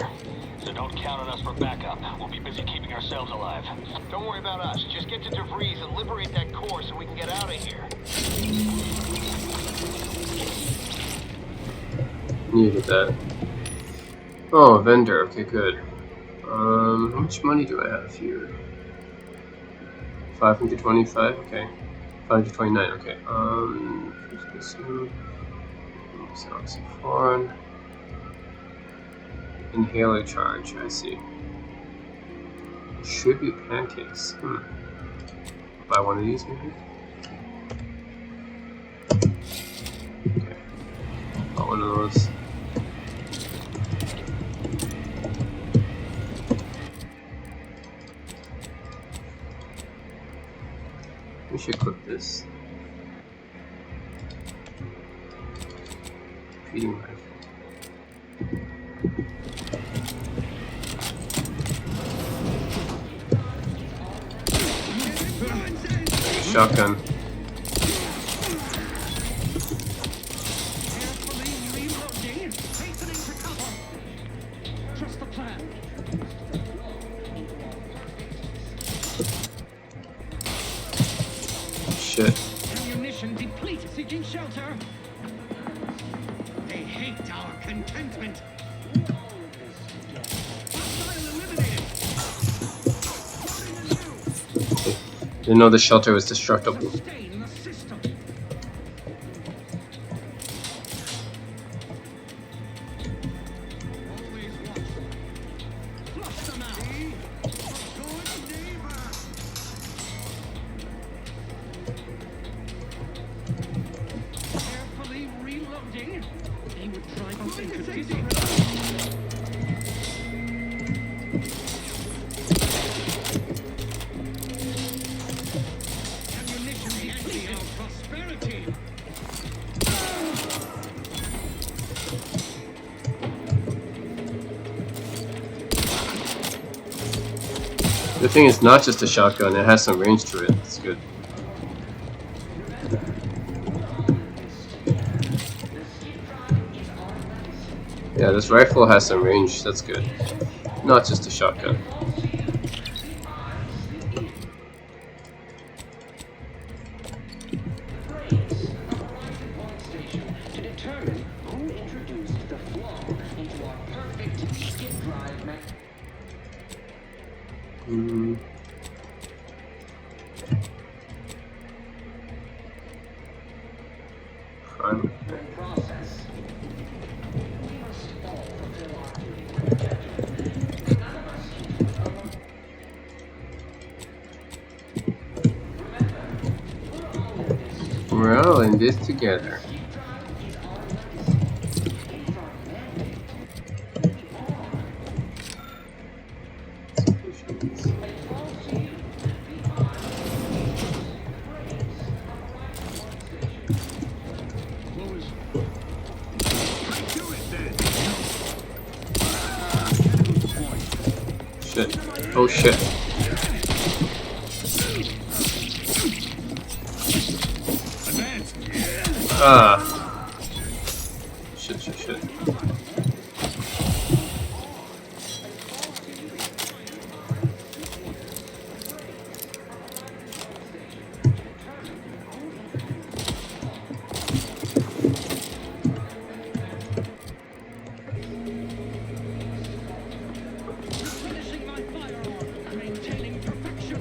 So don't count on us for backup. We'll be busy keeping ourselves alive. Don't worry about us. Just get to DeVries and liberate that core so we can get out of here. Needed that. Oh, a vendor. Okay, good. How much money do I have here? 525. Okay. 529. Okay. Sounds foreign. Inhaler charge. I see. Should be pancakes. buy one of these maybe? Okay. Bought one of those. We should equip this. Feeding rifle. Shotgun. Trust the plan. Shit. Ammunition depleted. Seeking shelter. They hate our contentment. Didn't know the shelter was destructible. Carefully reloading. They would drive us into disarray. The thing is not just a shotgun, it has some range to it. It's good. Yeah, this rifle has some range, that's good. Not just a shotgun. To determine who introduced the flaw into our perfect skip drive method. Process. We must all fulfill our duty to protect her. None of us keep her alone. Remember, We're all in this together. Shit. Oh shit. Ah. Shit, shit, shit. Replenishing my firearm, maintaining perfection.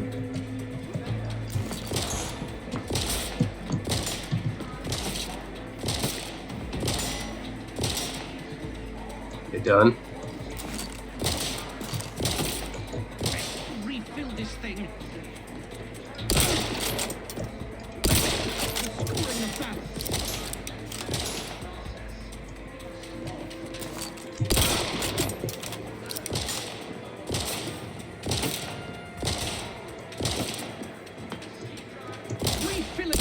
You done? Refill this thing. Restoring the balance. Refill it.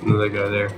Another guy there.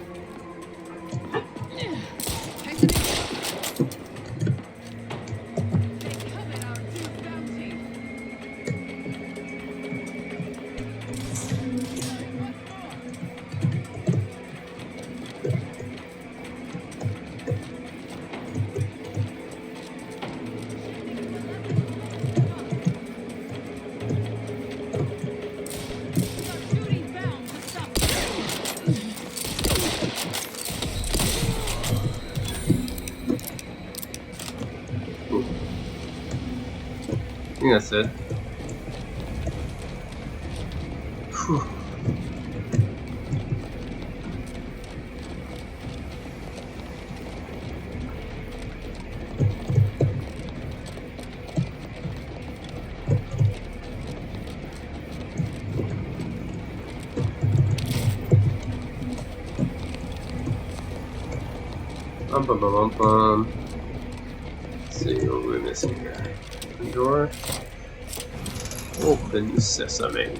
I think that's it. Whew. Let's see what we're missing here. Open door. Open sesame.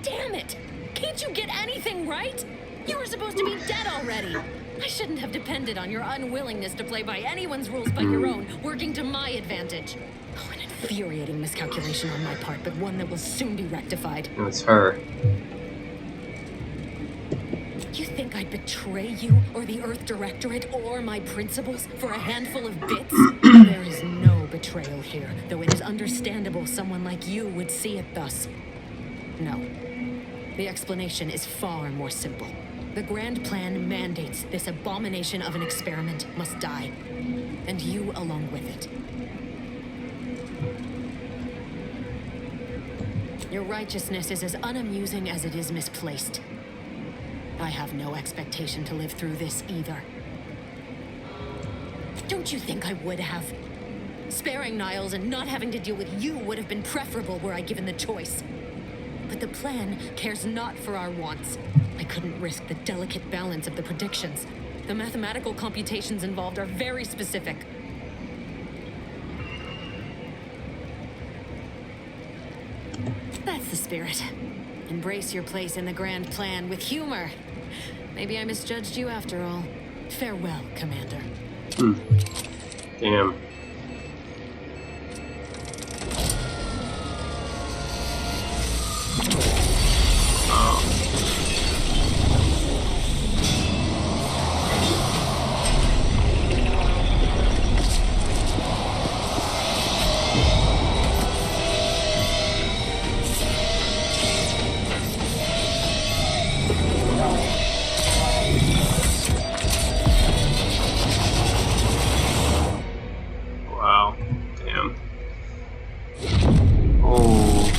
Damn it! Can't you get anything right? You were supposed to be dead already. I shouldn't have depended on your unwillingness to play by anyone's rules but your own, working to my advantage. Oh, an infuriating miscalculation on my part, but one that will soon be rectified. It's her. You think I'd betray you, or the Earth Directorate, or my principles for a handful of bits? There is no betrayal here, though it is understandable someone like you would see it thus. No. The explanation is far more simple. The Grand Plan mandates this abomination of an experiment must die, and you along with it. Your righteousness is as unamusing as it is misplaced. I have no expectation to live through this either. Don't you think I would have? Sparing Niles and not having to deal with you would have been preferable were I given the choice. But the plan cares not for our wants. I couldn't risk the delicate balance of the predictions. The mathematical computations involved are very specific. That's the spirit. Embrace your place in the Grand Plan with humor. Maybe I misjudged you after all. Farewell, Commander. Damn. Wow. Damn. Oh.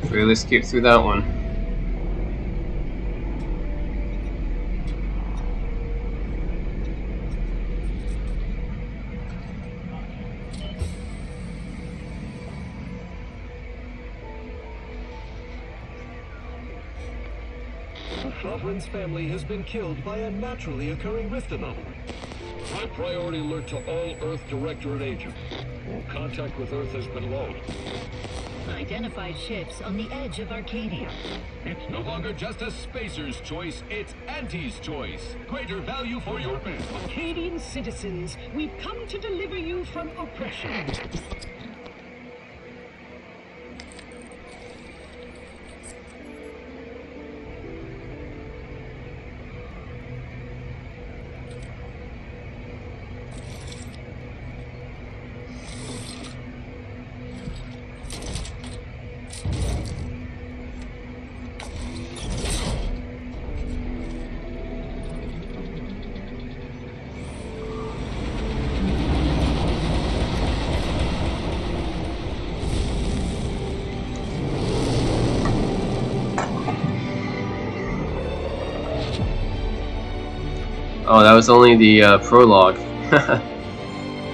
Really skipped through that one. The Sovereign's family has been killed by a naturally occurring rift anomaly. High priority alert to all Earth Directorate agents. All contact with Earth has been low. Identified ships on the edge of Arcadia. It's no longer just a spacer's choice, it's Auntie's choice. Greater value for your men. Arcadian citizens, we've come to deliver you from oppression. Oh, that was only the prologue.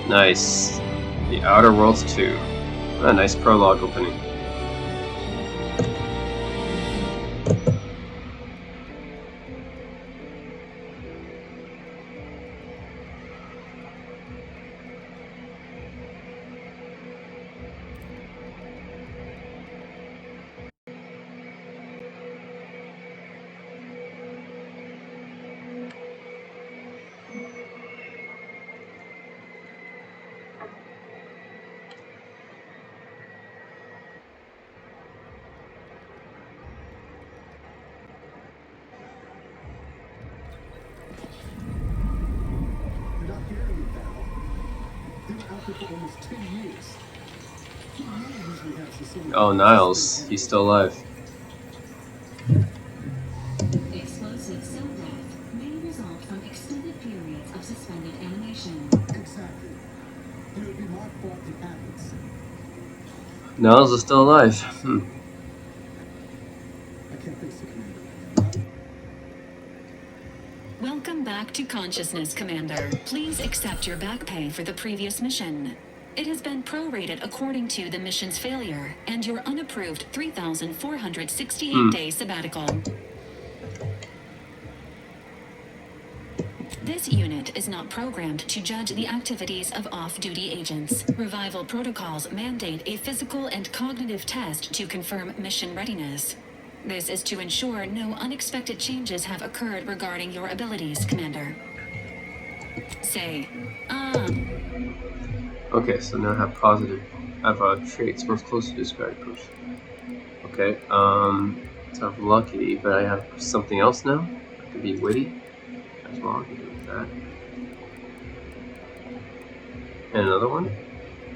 Nice. The Outer Worlds 2. A nice prologue opening. Oh, Niles. He's still alive. Explosive cell death may result from extended periods of suspended animation. Exactly. It would be my fault it happens. Niles is still alive. I can't face the Commander. Welcome back to consciousness, Commander. Please accept your back pay for the previous mission. It has been prorated according to the mission's failure and your unapproved 3,468-day sabbatical. This unit is not programmed to judge the activities of off-duty agents. Revival protocols mandate a physical and cognitive test to confirm mission readiness. This is to ensure no unexpected changes have occurred regarding your abilities, Commander. Say, Okay, so now I have positive, traits most closely described person. Okay, so I'm lucky, but I have something else now. I can be witty as well. I can do that. And another one.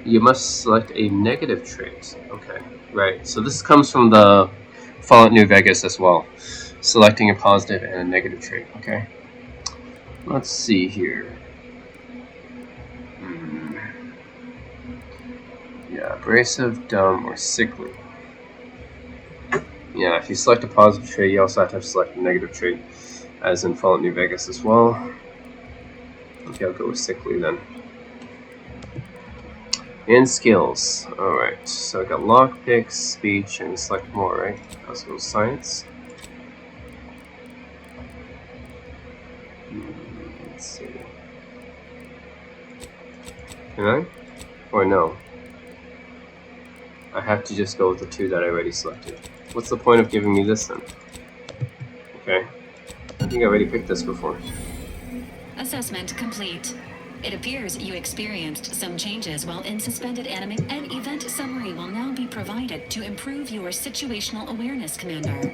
You must select a negative trait. Okay, right. So this comes from the Fallout New Vegas as well. Selecting a positive and a negative trait. Okay. Let's see here. Yeah, abrasive, dumb, or sickly. Yeah, if you select a positive trait, you also have to select a negative trait, as in Fallout New Vegas as well. Okay, I'll go with sickly then. And skills. Alright, so I got lockpick, speech, and select more, right? Let's go with science. Let's see. Can I? Or no? I have to just go with the two that I already selected. What's the point of giving me this then? Okay. I think I already picked this before. Assessment complete. It appears you experienced some changes while in suspended animation. An event summary will now be provided to improve your situational awareness, Commander.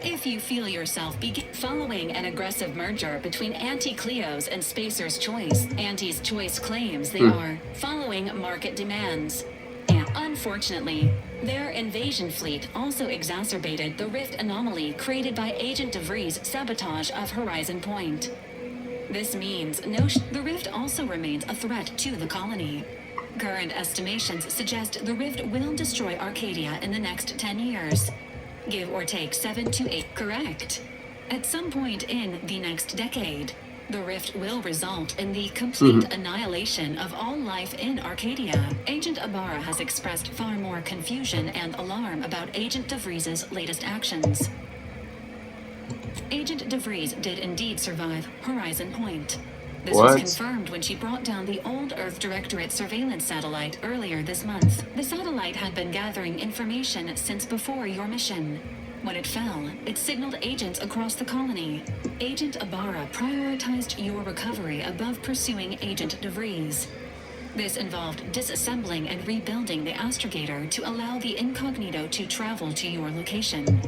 If you feel yourself following an aggressive merger between Anti-Cleo's and Spacer's Choice, Anti's Choice claims they are following market demands. And unfortunately, their invasion fleet also exacerbated the rift anomaly created by Agent DeVries' sabotage of Horizon Point. This means the rift also remains a threat to the colony. Current estimations suggest the rift will destroy Arcadia in the next 10 years. Give or take 7 to 8. Correct. At some point in the next decade, the rift will result in the complete annihilation of all life in Arcadia. Agent Ibarra has expressed far more confusion and alarm about Agent DeVries' latest actions. Agent DeVries did indeed survive Horizon Point. This was confirmed when she brought down the old Earth Directorate surveillance satellite earlier this month. The satellite had been gathering information since before your mission. When it fell, it signaled agents across the colony. Agent Ibarra prioritized your recovery above pursuing Agent DeVries. This involved disassembling and rebuilding the astrogator to allow the incognito to travel to your location.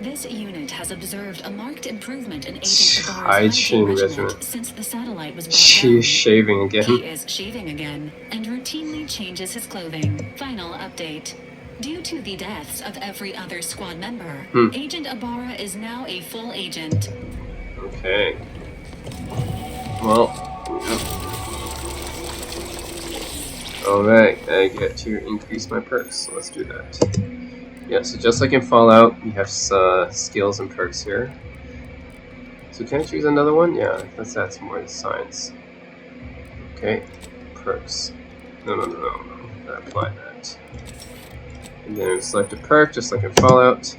This unit has observed a marked improvement in Agent Ibarra's regiment since the satellite was brought down. She is shaving again. He is shaving again and routinely changes his clothing. Final update. Due to the deaths of every other squad member, Agent Ibarra is now a full agent. Okay. Well, alright, I get to increase my perks, so let's do that. Yeah, so just like in Fallout, you have skills and perks here. So can I choose another one? Yeah, let's add some more to science. Okay, perks. No. Apply that. And then select a perk, just like in Fallout.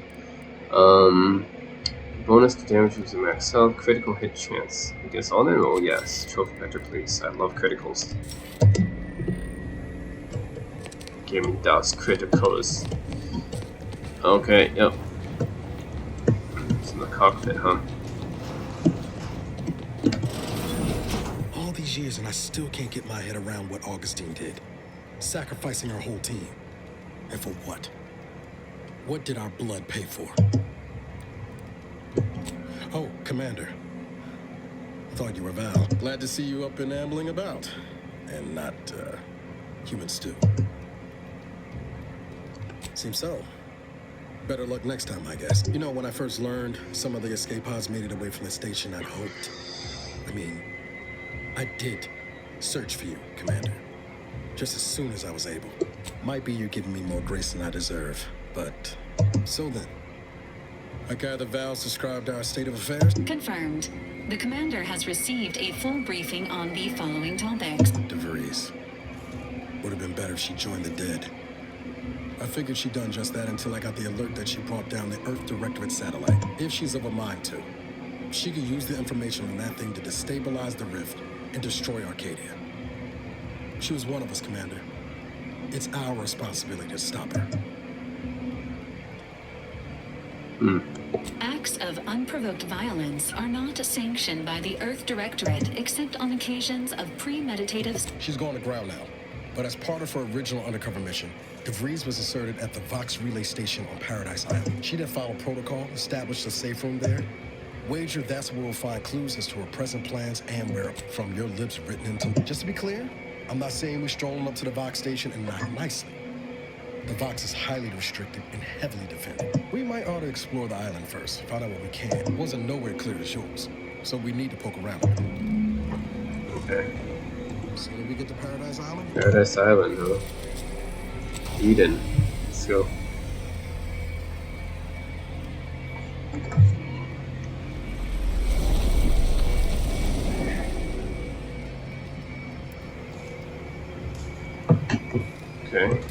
Bonus to damage using max health, critical hit chance. Against all them? Oh yes, trophy vector please. I love criticals. Give me those criticals. Okay, yep. It's in the cockpit, huh? All these years and I still can't get my head around what Augustine did. Sacrificing our whole team. And for what? What did our blood pay for? Oh, Commander. Thought you were Val. Glad to see you up and ambling about. And not, human stew. Seems so. Better luck next time, I guess. You know, when I first learned some of the escape pods made it away from the station, I'd hoped. I did search for you, Commander. Just as soon as I was able. Might be you're giving me more grace than I deserve, but so then. I gather Val's described our state of affairs? Confirmed. The commander has received a full briefing on the following topics. DeVries. Would have been better if she joined the dead. I figured she'd done just that until I got the alert that she brought down the Earth Directorate satellite. If she's of a mind to, she could use the information on that thing to destabilize the Rift and destroy Arcadia. She was one of us, Commander. It's our responsibility to stop her. Acts of unprovoked violence are not sanctioned by the Earth Directorate except on occasions of premeditative... She's going to ground now, but as part of her original undercover mission, DeVries was inserted at the Vox relay station on Paradise Island. She did follow protocol, established a safe room there. Wager that's where we'll find clues as to her present plans and where, from your lips written into... Just to be clear, I'm not saying we're strolling up to the Vox station and not nicely. The Vox is highly restricted and heavily defended. We might ought to explore the island first, find out what we can. It wasn't nowhere clear as yours, so we need to poke around. Okay. So did we get to Paradise Island? Paradise Island, huh? Eden. Let's go. Okay.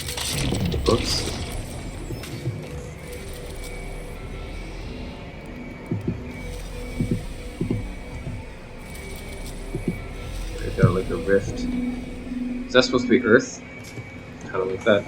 Books. I got like a rift. Is that supposed to be Earth? Kind of like that.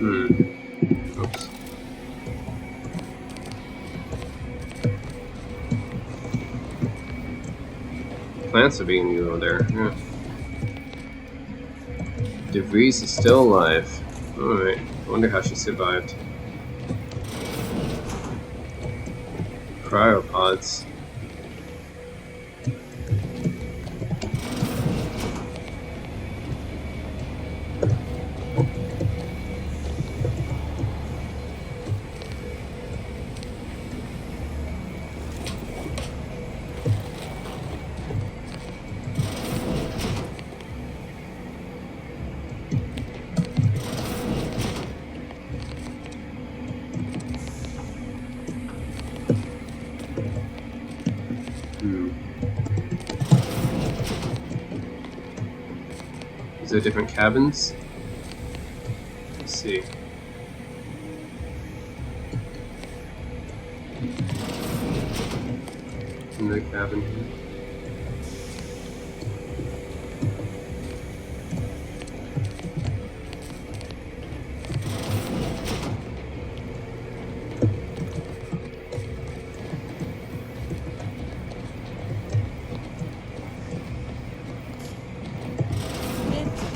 Oops. Plants are being grown there. Yeah. DeVries is still alive. Alright. I wonder how she survived. Cryopods. Is there different cabins? Let's see. In the cabin here.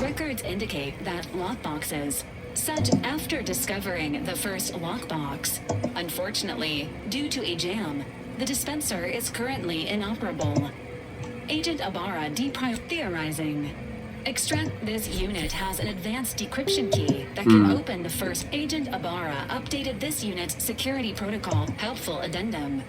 Records indicate that lockboxes, set after discovering the first lockbox. Unfortunately, due to a jam, the dispenser is currently inoperable. Agent Ibarra theorizing. Extract this unit has an advanced decryption key that can open the first. Agent Ibarra updated this unit's security protocol. Helpful addendum.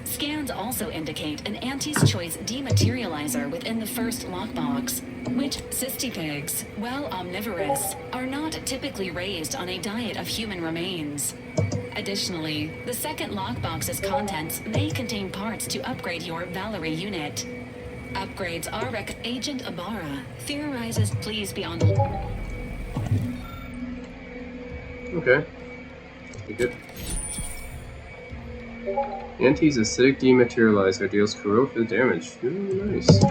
Scans also indicate an Auntie's Choice dematerializer within the first lockbox, which cystipigs, while omnivorous, are not typically raised on a diet of human remains. Additionally, the second lockbox's contents may contain parts to upgrade your Valerie unit. Upgrades are Agent Ibarra theorizes please be on the... Okay. Pretty good. Auntie's acidic dematerializer deals corrosive damage. Ooh, nice.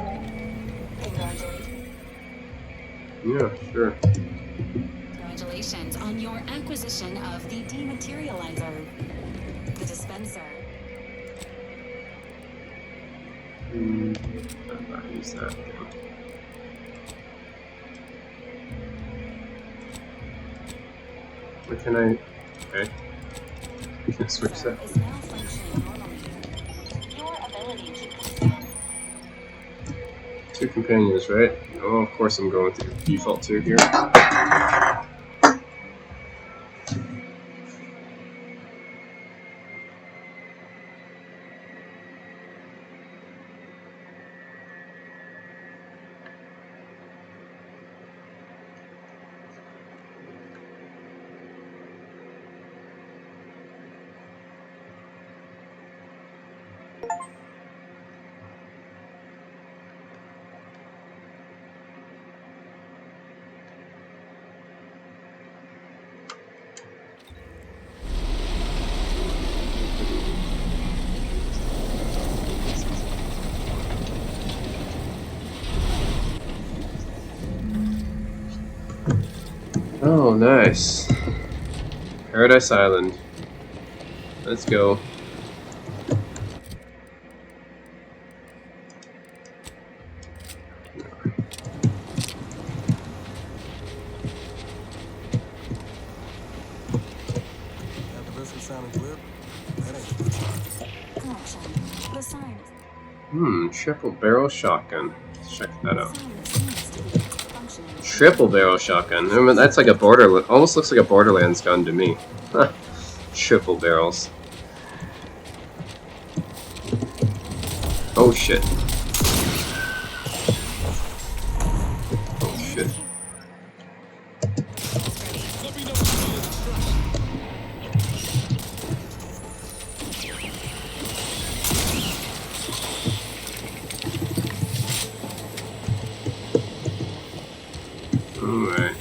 Yeah, sure. Congratulations on your acquisition of the dematerializer. The dispenser. I'll not use that. What can I... Okay. I can switch that. Two companions, right? Oh, of course I'm going through default 2 here. Oh, nice. Paradise Island. Let's go. Triple barrel shotgun. Let's check that out. Triple barrel shotgun. I mean, that's like a almost looks like a Borderlands gun to me. Triple barrels. Oh shit. Oh shit. Alright.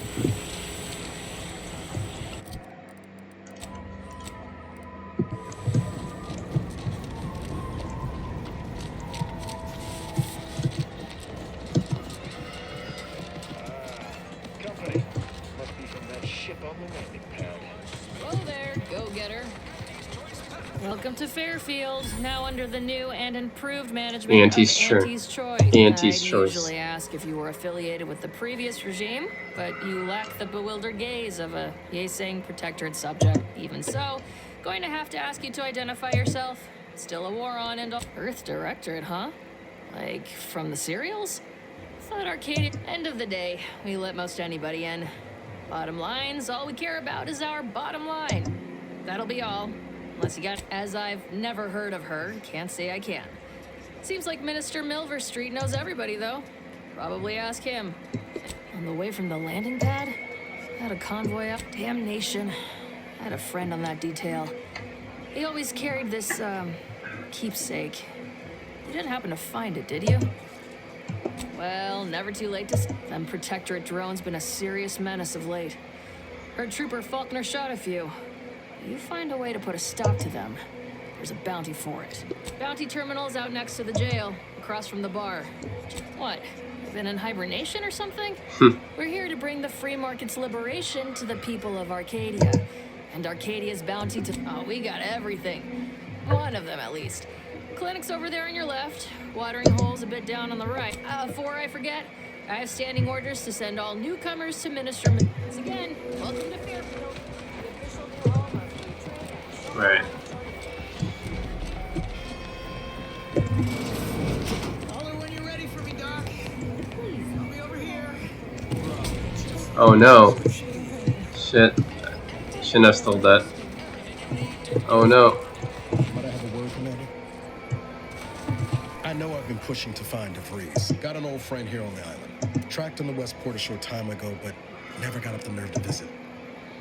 Company. Must be from that ship on the landing pad. Hello there, go-getter. Welcome to Fairfield, now under the new and improved management Auntie's of Auntie's Choice. Auntie's I'd Choice. usually ask if you were affiliated with the previous regime, but you lack the bewildered gaze of a yay-saying protectorate subject. Even so, going to have to ask you to identify yourself. Still a war on and all. Earth Directorate, huh? Like, from the serials? Thought Arcadia. End of the day, we let most anybody in. Bottom line's all we care about is our bottom line. That'll be all. Unless you got, as I've never heard of her, can't say I can. Seems like Minister Milver Street knows everybody, though. Probably ask him. On the way from the landing pad, had a convoy up. Damnation. I had a friend on that detail. He always carried this, keepsake. You didn't happen to find it, did you? Well, never too late to... Them Protectorate drones been a serious menace of late. Heard Trooper Faulkner shot a few. You find a way to put a stop to them. There's a bounty for it. Bounty terminal's out next to the jail, across from the bar. What? Been in hibernation or something? We're here to bring the free market's liberation to the people of Arcadia. And Arcadia's bounty to... Oh, we got everything. One of them, at least. Clinic's over there on your left. Watering hole's a bit down on the right. Before I forget, I have standing orders to send all newcomers to Minister... Once again, welcome to Fairfield. Right. When you're ready for me, Doc. Please, I'll be over here. Oh no. Shit. Shouldn't have stole that. Oh no. Might I have a word, Commander? I know I've been pushing to find DeVries. Got an old friend here on the island. Tracked him to Westport a short time ago, but never got up the nerve to visit.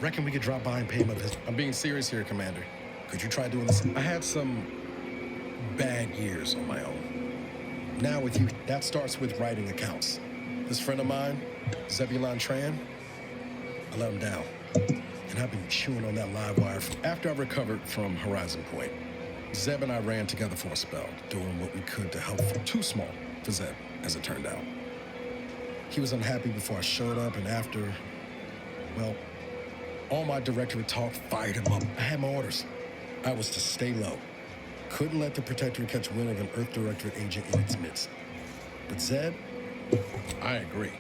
Reckon we could drop by and pay him a visit. I'm being serious here, Commander. Could you try doing this? I had some bad years on my own. Now with you, that starts with writing accounts. This friend of mine, Zebulon Tran, I let him down. And I've been chewing on that live wire after I recovered from Horizon Point. Zeb and I ran together for a spell, doing what we could to help. Too small for Zeb, as it turned out. He was unhappy before I showed up, and after, well, all my directorate talk fired him up. I had my orders. I was to stay low. Couldn't let the Protectorate catch wind of an Earth Directorate agent in its midst. But Zeb, I agree.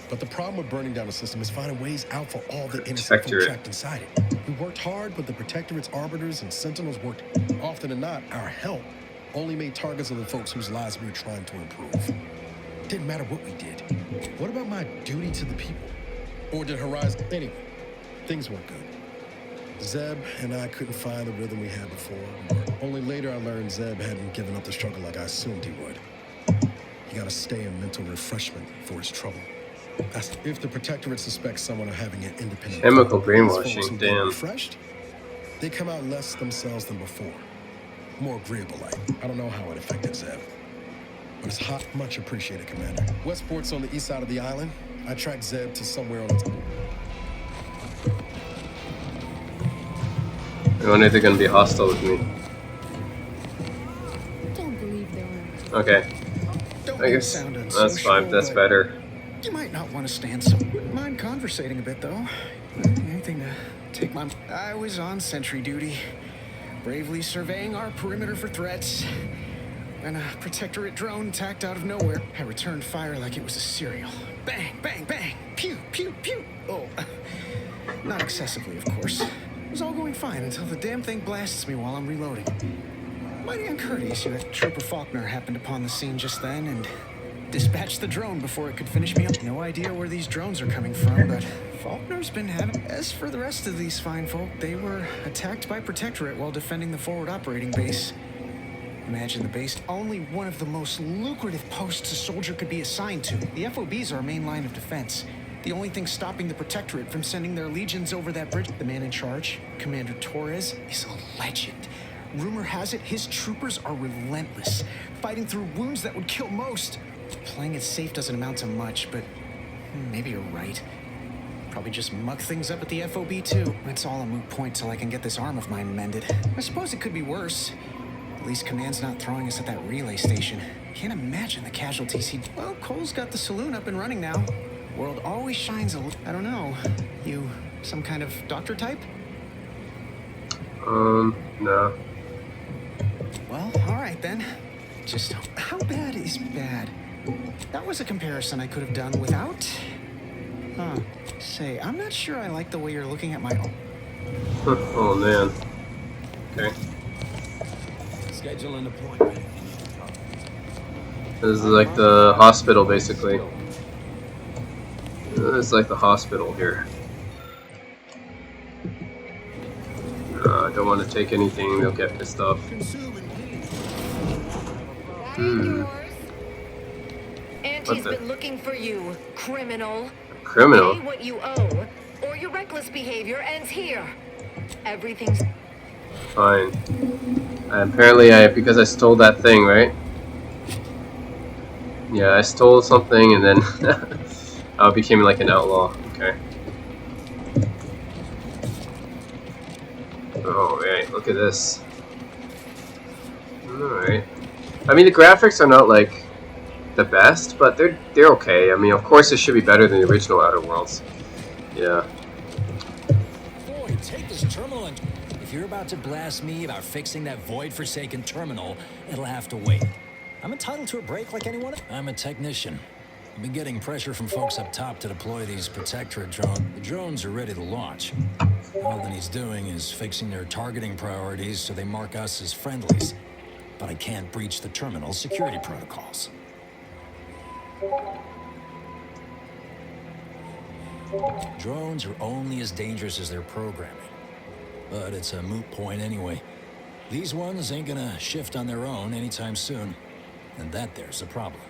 But the problem with burning down the system is finding ways out for all the innocent folk trapped inside it. We worked hard, but the Protectorate's arbiters and sentinels worked. Often than not, our help only made targets of the folks whose lives we were trying to improve. Didn't matter what we did. What about my duty to the people? Or did Horizon... Anyway, things weren't good. Zeb and I couldn't find the rhythm we had before. Only later I learned Zeb hadn't given up the struggle like I assumed he would. You gotta stay in mental refreshment for his trouble. If the Protectorate suspects someone of having an independent... Chemical brainwashing, damn. Refreshed, they come out less themselves than before. More agreeable like. I don't know how it affected Zeb. But it's hot. Much appreciated, Commander. Westport's on the east side of the island. I tracked Zeb to somewhere on its... I wonder if they're gonna be hostile with me. Don't believe they were. Okay. I guess that's fine. That's better. You might not want to stand so. Mind fun conversating a bit, though. Anything to take my... I was on sentry duty, bravely surveying our perimeter for threats, when a Protectorate drone attacked out of nowhere. I returned fire like it was a cereal. Bang, bang, bang, pew, pew, pew. Oh, not excessively, of course. It was all going fine until the damn thing blasts me while I'm reloading. Mighty uncourteous that Trooper Faulkner happened upon the scene just then and dispatched the drone before it could finish me up. No idea where these drones are coming from, but Faulkner's been having... As for the rest of these fine folk, they were attacked by Protectorate while defending the forward operating base. Imagine the base, only one of the most lucrative posts a soldier could be assigned to. The FOB's our main line of defense. The only thing stopping the Protectorate from sending their legions over that bridge, the man in charge, Commander Torres, is a legend. Rumor has it his troopers are relentless, fighting through wounds that would kill most. Playing it safe doesn't amount to much, but maybe you're right. Probably just muck things up at the FOB too. It's all a moot point till I can get this arm of mine mended. I suppose it could be worse. At least Command's not throwing us at that relay station. Can't imagine the casualties he'd... Well, Cole's got the saloon up and running now. World always shines a little... I don't know. You some kind of doctor type? No. Well, alright then. Just how bad is bad? That was a comparison I could have done without... Huh. Say, I'm not sure I like the way you're looking at my... Oh, man. Okay. Schedule an appointment. This is like the hospital, basically. This is like the hospital here. I don't want to take anything, they'll get pissed off. Auntie's been looking for you, criminal. Criminal? Pay what you owe, or your reckless behavior ends here. Everything's... Fine. Apparently, because I stole that thing, right? Yeah, I stole something and then I became like an outlaw. Okay. Alright, look at this. Alright. I mean, the graphics are not like the best, but they're okay. I mean, of course, it should be better than the original Outer Worlds. Yeah. Boy, take this terminal and... If you're about to blast me about fixing that void-forsaken terminal, it'll have to wait. I'm entitled to a break like anyone else. I'm a technician. I've been getting pressure from folks up top to deploy these Protectorate drones. The drones are ready to launch. All that he's doing is fixing their targeting priorities so they mark us as friendlies. But I can't breach the terminal's security protocols. Drones are only as dangerous as their programming. But it's a moot point anyway. These ones ain't gonna shift on their own anytime soon. And that there's a problem.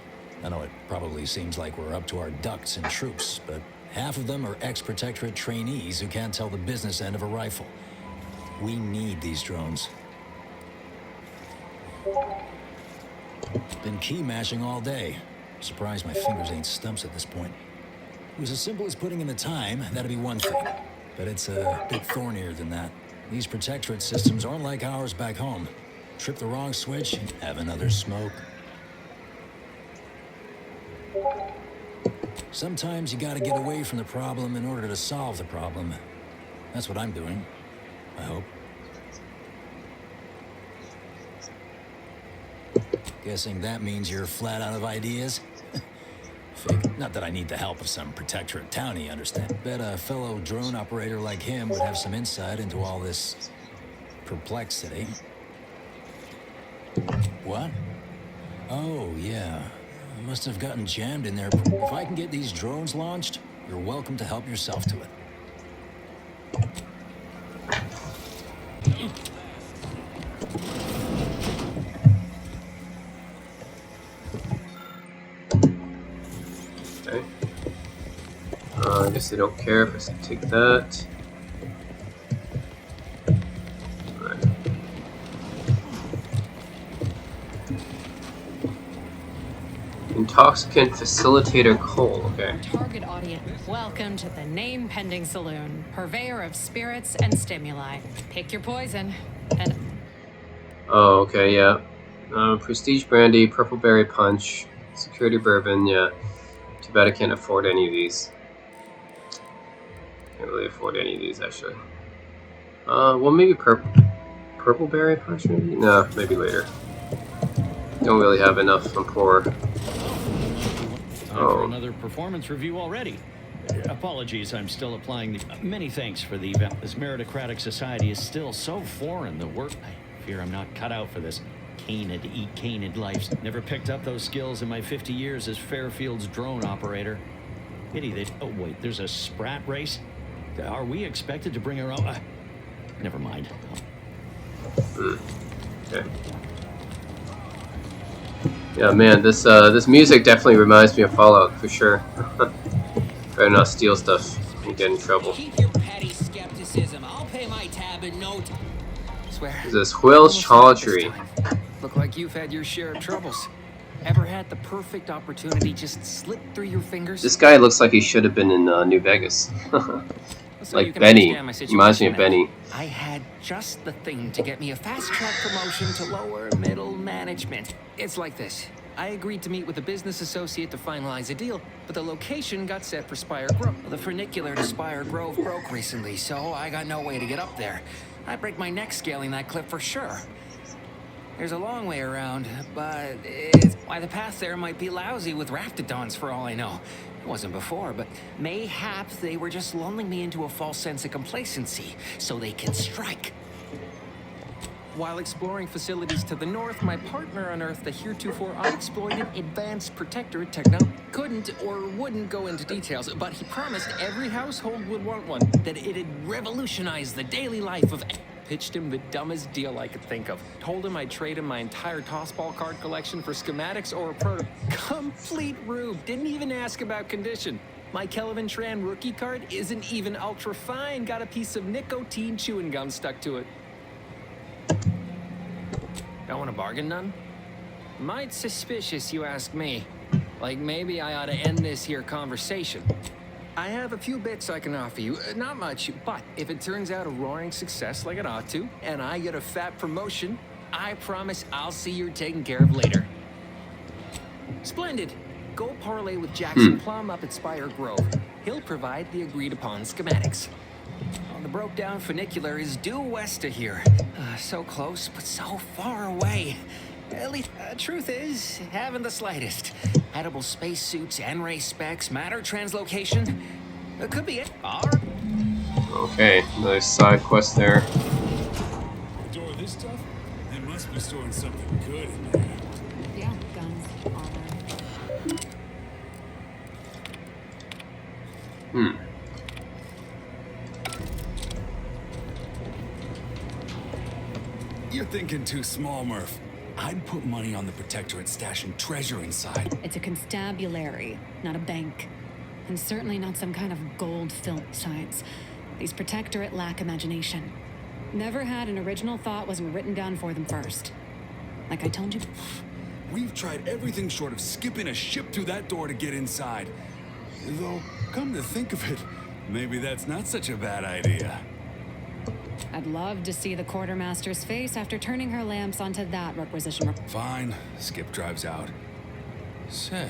I know it probably seems like we're up to our ducks in troops, but half of them are ex-Protectorate trainees who can't tell the business end of a rifle. We need these drones. Been key mashing all day. Surprised my fingers ain't stumps at this point. It was as simple as putting in the time, that'd be one thing. But it's a bit thornier than that. These Protectorate systems aren't like ours back home. Trip the wrong switch, have another smoke. Sometimes you gotta get away from the problem in order to solve the problem. That's what I'm doing, I hope. Guessing that means you're flat out of ideas? Fake. Not that I need the help of some Protectorate townie, understand? Bet a fellow drone operator like him would have some insight into all this perplexity. What? Oh, yeah. I must have gotten jammed in there. If I can get these drones launched, you're welcome to help yourself to it. Okay. I guess they don't care if I take that. Right. Intoxicant facilitator Cole. Okay. Target audience. Welcome to the Name Pending Saloon, purveyor of spirits and stimuli. Pick your poison. And Oh, okay, yeah. Prestige brandy, purple berry punch, security bourbon. Yeah. Too bad I can't afford any of these. Can't really afford any of these actually. Well, maybe purple berry punch. Maybe no, maybe later. Don't really have enough. I'm poor. Time for another performance review already. Apologies, I'm still applying the... Many thanks for the event. This meritocratic society is still so foreign. The work... I fear I'm not cut out for this. Canid, eat canid life. Never picked up those skills in my 50 years as Fairfield's drone operator. Pity that... Oh, wait, there's a sprat race? Are we expected to bring our own... never mind. Okay. Yeah, man, this music definitely reminds me of Fallout for sure. Better not steal stuff and get in trouble. Keep your petty skepticism. I'll pay my tab in no time. Swear. This is Will's Chaudhry. Look like you've had your share of troubles. Ever had the perfect opportunity just slip through your fingers? This guy looks like he should have been in New Vegas. Like Benny. Reminds me of Benny. I had just the thing to get me a fast-track promotion to lower middle management. It's like this. I agreed to meet with a business associate to finalize a deal, but the location got set for Spire Grove. The funicular to Spire Grove broke recently, so I got no way to get up there. I'd break my neck scaling that cliff for sure. There's a long way around, but it's why the path there might be lousy with raptidons for all I know. It wasn't before, but mayhaps they were just lulling me into a false sense of complacency so they can strike. While exploring facilities to the north, my partner unearthed a heretofore unexploited advanced protectorate techno. Couldn't or wouldn't go into details, but he promised every household would want one, that it'd revolutionize the daily life of... Pitched him the dumbest deal I could think of. Told him I'd trade him my entire tossball card collection for schematics or a prototype. Complete rube. Didn't even ask about condition. My Kelvin Tran rookie card isn't even ultra fine. Got a piece of nicotine chewing gum stuck to it. Don't want to bargain none? Might suspicious, you ask me. Like maybe I ought to end this here conversation. I have a few bits I can offer you, not much, but if it turns out a roaring success like it ought to, and I get a fat promotion, I promise I'll see you're taken care of later. Splendid. Go parlay with Jackson Plum up at Spire Grove. He'll provide the agreed upon schematics. The broke down funicular is due west of here. So close, but so far away. At least, truth is, haven't the slightest. Edible spacesuits, N-ray specs, matter translocation. It could be it. Okay, nice side quest there. Door this stuff? They must be storing something good in there. Yeah, guns, armor. You're thinking too small, Murph. I'd put money on the Protectorate stashing treasure inside. It's a constabulary, not a bank. And certainly not some kind of gold-filled science. These Protectorate lack imagination. Never had an original thought wasn't written down for them first. Like I told you. We've tried everything short of skipping a ship through that door to get inside. Though, come to think of it, maybe that's not such a bad idea. I'd love to see the quartermaster's face after turning her lamps onto that requisition. Fine. Skip drives out. Say,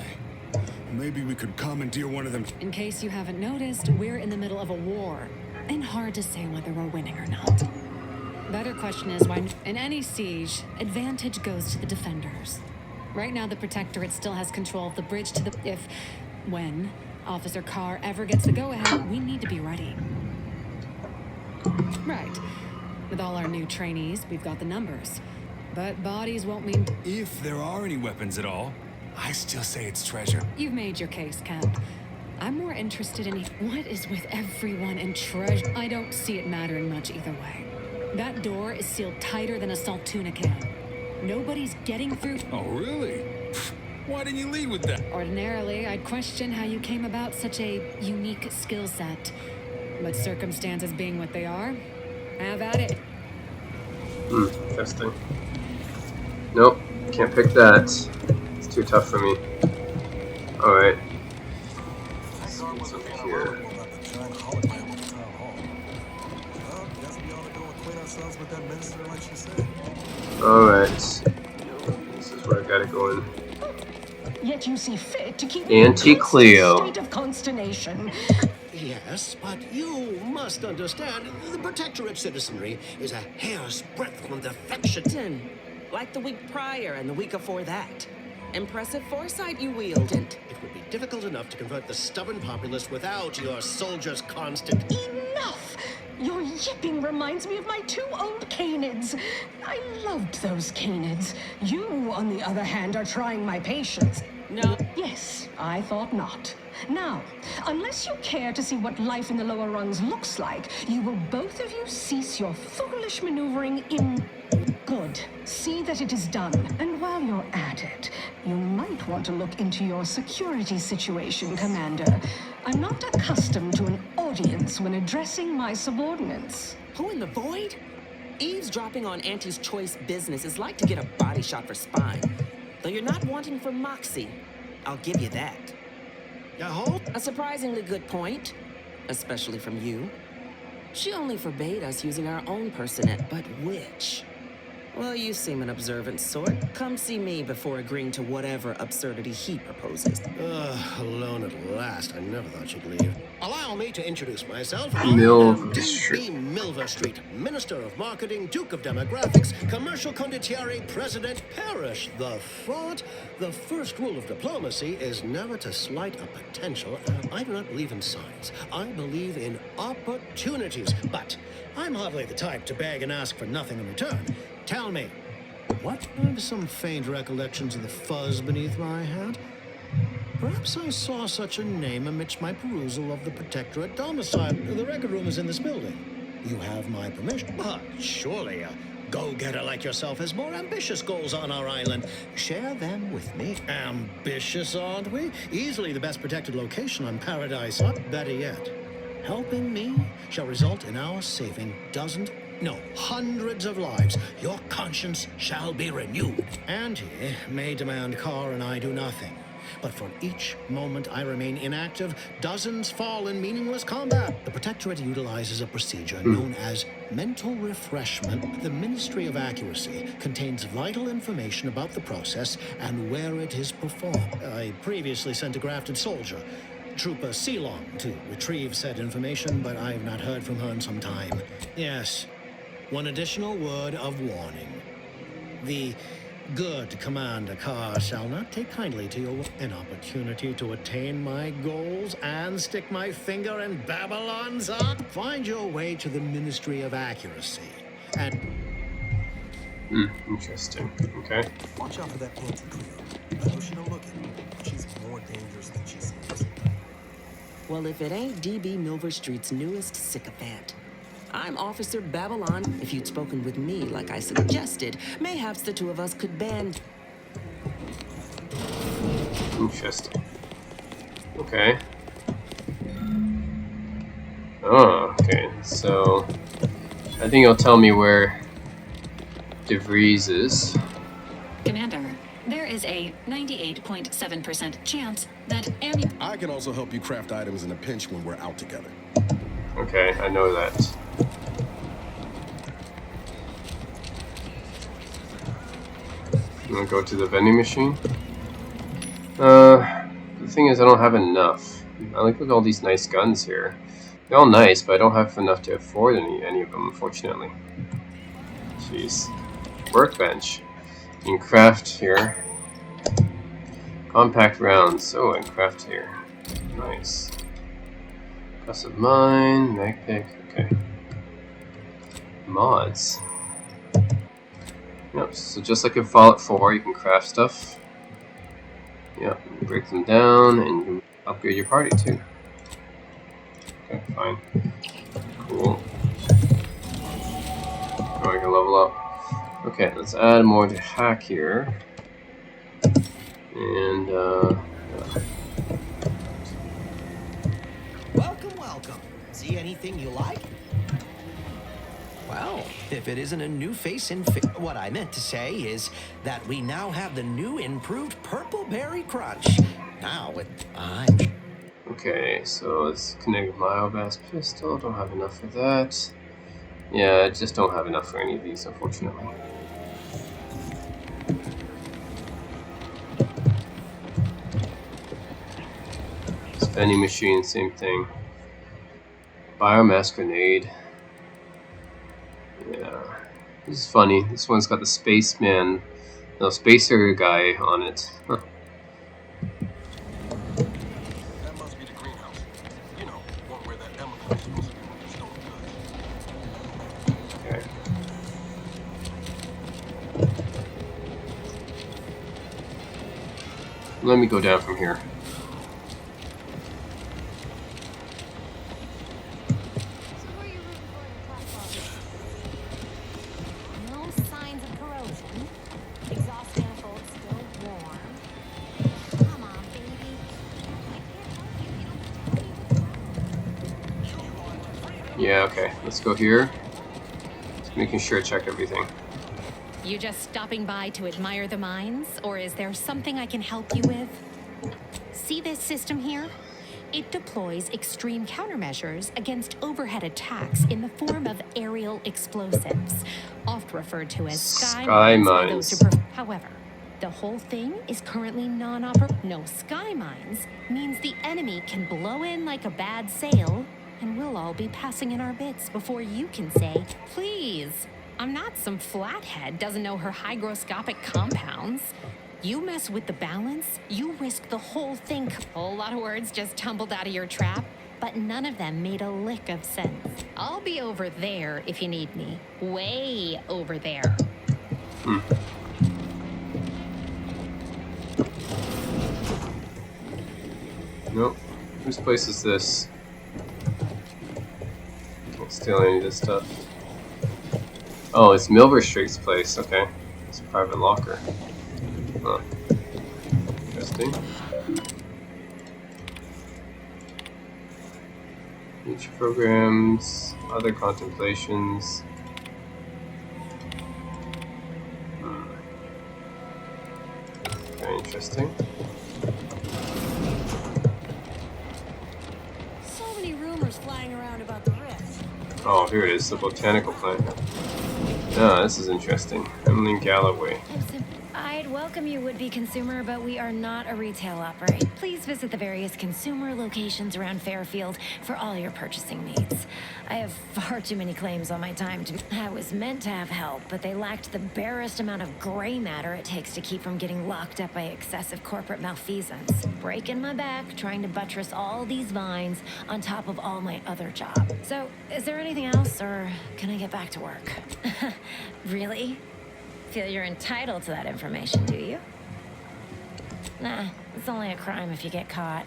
maybe we could commandeer one of them. In case you haven't noticed, we're in the middle of a war. And hard to say whether we're winning or not. Better question is why in any siege, advantage goes to the defenders. Right now, the Protectorate still has control of the bridge to the... When Officer Carr ever gets the go-ahead, we need to be ready. Right. With all our new trainees, we've got the numbers. But bodies won't mean... If there are any weapons at all, I still say it's treasure. You've made your case, Cap. I'm more interested in what is with everyone and treasure. I don't see it mattering much either way. That door is sealed tighter than a Saltuna can. Nobody's getting through... Oh, really? Why didn't you lead with that? Ordinarily, I'd question how you came about such a unique skill set. But circumstances being what they are, have at it. Interesting. Nope, can't pick that. It's too tough for me. Alright. Let's see what's over here. Alright. This is where I gotta go in. Yet you see fit to keep Auntie Cleo. state of consternation. Yeah, Yes, but you must understand, the Protectorate citizenry is a hair's breadth from defection. Like the week prior and the week before that. Impressive foresight you wielded. It would be difficult enough to convert the stubborn populace without your soldiers' constant... Enough! Your yipping reminds me of my 2 old canids. I loved those canids. You, on the other hand, are trying my patience. No. Yes, I thought not. Now, unless you care to see what life in the lower rungs looks like, you will both of you cease your foolish maneuvering in... Good. See that it is done. And while you're at it, you might want to look into your security situation, Commander. I'm not accustomed to an audience when addressing my subordinates. Who in the void? Eavesdropping on Auntie's choice business is like to get a body shot for spine. Though you're not wanting for moxie. I'll give you that. A surprisingly good point. Especially from you. She only forbade us using our own personet, but which? Well, you seem an observant sort. Come see me before agreeing to whatever absurdity he proposes. Alone at last. I never thought she'd leave. Allow me to introduce myself. Milver Street. D.B. Milver Street, Minister of Marketing, Duke of Demographics, Commercial Condottieri, President, Perish the thought. The first rule of diplomacy is never to slight a potential. I do not believe in signs. I believe in opportunities. But I'm hardly the type to beg and ask for nothing in return. Tell me, what? I have some faint recollections of the fuzz beneath my hat. Perhaps I saw such a name amidst my perusal of the Protectorate domicile. The record room is in this building. You have my permission. But surely a go-getter like yourself has more ambitious goals on our island. Share them with me. Ambitious, aren't we? Easily the best protected location on Paradise. Better yet, helping me shall result in our saving dozens, no, hundreds of lives. Your conscience shall be renewed. Auntie may demand Carr and I do nothing. But for each moment I remain inactive, dozens fall in meaningless combat. The Protectorate utilizes a procedure known as mental refreshment. The Ministry of Accuracy contains vital information about the process and where it is performed. I previously sent a grafted soldier, Trooper Ceylon, to retrieve said information, but I have not heard from her in some time. Yes, one additional word of warning. The good Commander Carr shall not take kindly to an opportunity to attain my goals and stick my finger in Babylon's eye. Find your way to the Ministry of Accuracy and... Interesting. Okay. Watch out for that Auntie Cleo. I know she don't look it. She's more dangerous than she seems. Well, if it ain't D.B. Milver Street's newest sycophant. I'm Officer Babylon. If you'd spoken with me like I suggested, mayhaps the two of us could band. Interesting. Okay. Oh, okay. So, I think it'll tell me where DeVries is. Commander, there is a 98.7% chance that I can also help you craft items in a pinch when we're out together. Okay, I know that. I'm gonna go to the vending machine. The thing is, I don't have enough. I like look at all these nice guns here. They're all nice, but I don't have enough to afford any of them, unfortunately. Jeez. Workbench. You can craft here. Compact rounds. Oh, and craft here. Nice. Plus of mine, mag pick, okay. Mods. Yep, so just like in Fallout 4, you can craft stuff. Yep, you break them down and you can upgrade your party too. Okay, fine. Cool. Oh, I can level up. Okay, let's add more to hack here. And, Welcome. See anything you like? Well, if it isn't a new face in what I meant to say is that we now have the new improved Purple Berry Crunch. Now I'm... Okay, so let's connect with my Biobas pistol. Don't have enough for that. Yeah, I just don't have enough for any of these, unfortunately. Vending machine, same thing. Biomass grenade. Yeah. This is funny. This one's got the spaceman, no, spacer guy on it. Huh. That must be the greenhouse. You know, one where that Emily was supposed to be moving stone goods. Okay. Let me go down from here. No signs of corrosion. Exhaust manifold still warm. Come on, baby. Yeah, okay. Let's go here. Just making sure I check everything. You just stopping by to admire the mines, or is there something I can help you with? See this system here? It deploys extreme countermeasures against overhead attacks in the form of aerial explosives, oft referred to as sky mines by those who However, the whole thing is currently non-operational. No sky mines means the enemy can blow in like a bad sail, and we'll all be passing in our bits before you can say, please. I'm not some flathead doesn't know her hygroscopic compounds. You mess with the balance, you risk the whole thing. A whole lot of words just tumbled out of your trap, but none of them made a lick of sense. I'll be over there if you need me. Way over there. Nope. Whose place is this? Can't steal any of this stuff. Oh, it's Milver Street's place. Okay. It's a private locker. Huh. Interesting. Future programs, other contemplations. Very interesting. So many rumors flying around about the rift. Oh, here it is, the botanical plant. Ah, this is interesting. Emily Galloway. I'd welcome you, would-be consumer, but we are not a retail operator. Please visit the various consumer locations around Fairfield for all your purchasing needs. I have far too many claims on my time to... I was meant to have help, but they lacked the barest amount of gray matter it takes to keep from getting locked up by excessive corporate malfeasance. Breaking my back, trying to buttress all these vines on top of all my other jobs. So, is there anything else, or can I get back to work? Really? Feel you're entitled to that information, do you? Nah, it's only a crime if you get caught.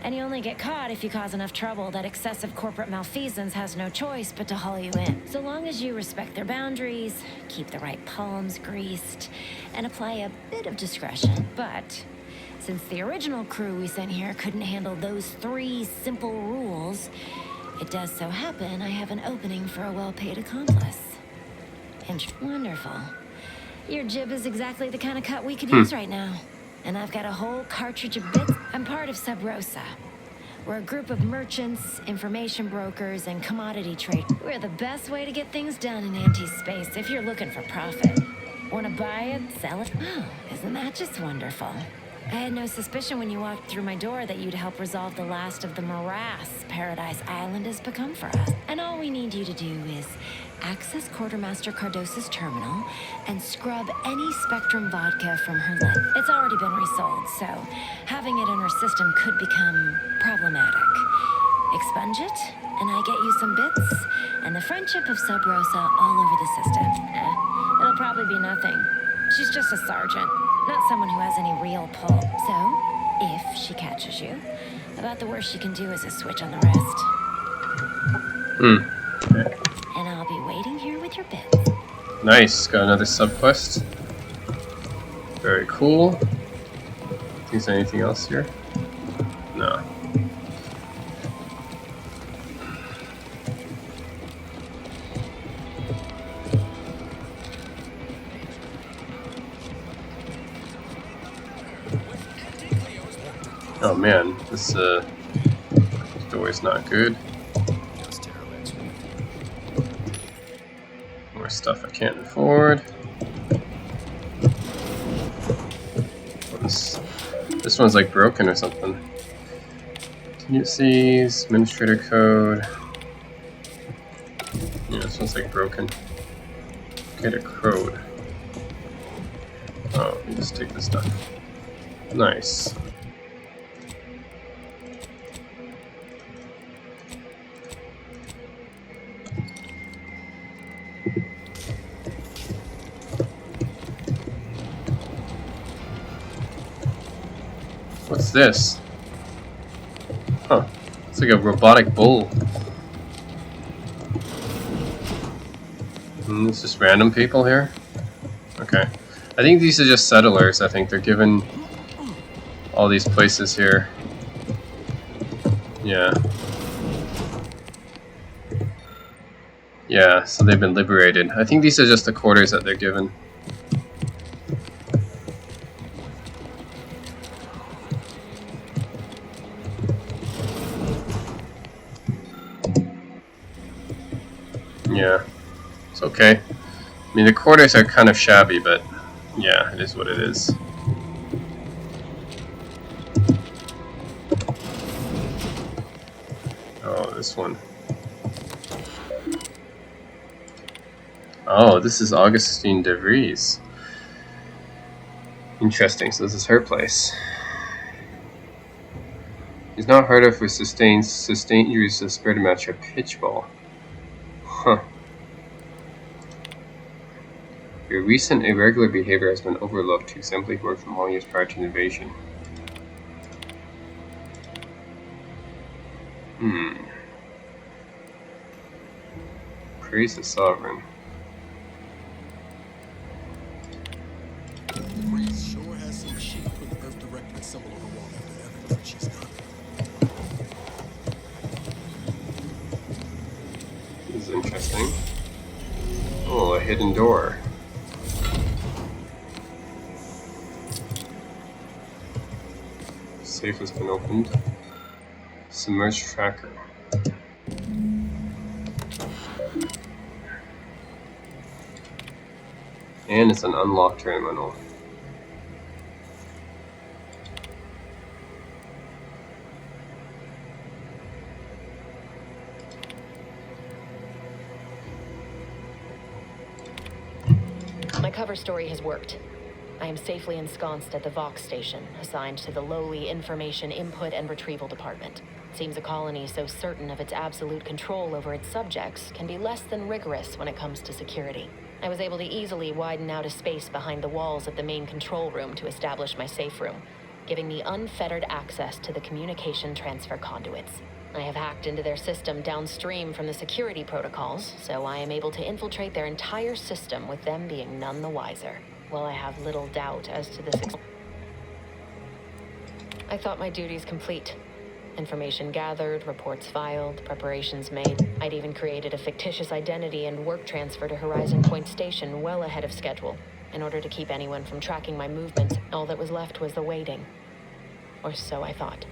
And you only get caught if you cause enough trouble that excessive corporate malfeasance has no choice but to haul you in. So long as you respect their boundaries, keep the right palms greased, and apply a bit of discretion. But since the original crew we sent here couldn't handle those 3 simple rules, it does so happen I have an opening for a well-paid accomplice. Wonderful. Your jib is exactly the kind of cut we could use right now. And I've got a whole cartridge of bits. I'm part of Sub Rosa. We're a group of merchants, information brokers, and commodity trade. We're the best way to get things done in anti-space if you're looking for profit. Want to buy it, sell it? Oh, isn't that just wonderful? I had no suspicion when you walked through my door that you'd help resolve the last of the morass Paradise Island has become for us. And all we need you to do is access Quartermaster Cardosa's terminal and scrub any Spectrum vodka from her lid. It's already been resold, so having it in her system could become problematic. Expunge it, and I get you some bits, and the friendship of Sub Rosa all over the system. It'll probably be nothing. She's just a sergeant, not someone who has any real pull. So, if she catches you, about the worst she can do is a switch on the wrist. Okay. And I'll be waiting here with your bits. Nice, got another subquest. Very cool. Think there's anything else here? No. Oh man, this door's not good. More stuff I can't afford. This one's like broken or something. Contingencies, administrator code. Yeah, this one's like broken. Get a crowd. Oh, let me just take this stuff. Nice. What's this? Huh. It's like a robotic bull. It's just random people here? Okay. I think these are just settlers. I think they're given all these places here. Yeah. Yeah, so they've been liberated. I think these are just the quarters that they're given. Yeah. It's okay. I mean, the quarters are kind of shabby, but yeah, it is what it is. Oh, this one. Oh, this is Augustine de Vries. Interesting, so this is her place. He's not heard of for sustained injuries to spread a match of pitchball. Huh. Your recent irregular behavior has been overlooked. You simply worked from long years prior to the invasion. Praise the sovereign. Vries sure has some sheep with the Earth Directorate symbol on the wall after everything she's done. This is interesting. Oh, a hidden door. Safe has been opened. Submerged tracker. And it's an unlocked terminal. My cover story has worked. I am safely ensconced at the Vox station, assigned to the lowly Information Input and Retrieval Department. Seems a colony so certain of its absolute control over its subjects can be less than rigorous when it comes to security. I was able to easily widen out a space behind the walls of the main control room to establish my safe room, giving me unfettered access to the communication transfer conduits. I have hacked into their system downstream from the security protocols, so I am able to infiltrate their entire system with them being none the wiser. While I have little doubt as to this, I thought my duties complete. Information gathered, reports filed, preparations made. I'd even created a fictitious identity and work transfer to Horizon Point Station well ahead of schedule. In order to keep anyone from tracking my movements, all that was left was the waiting. Or so I thought.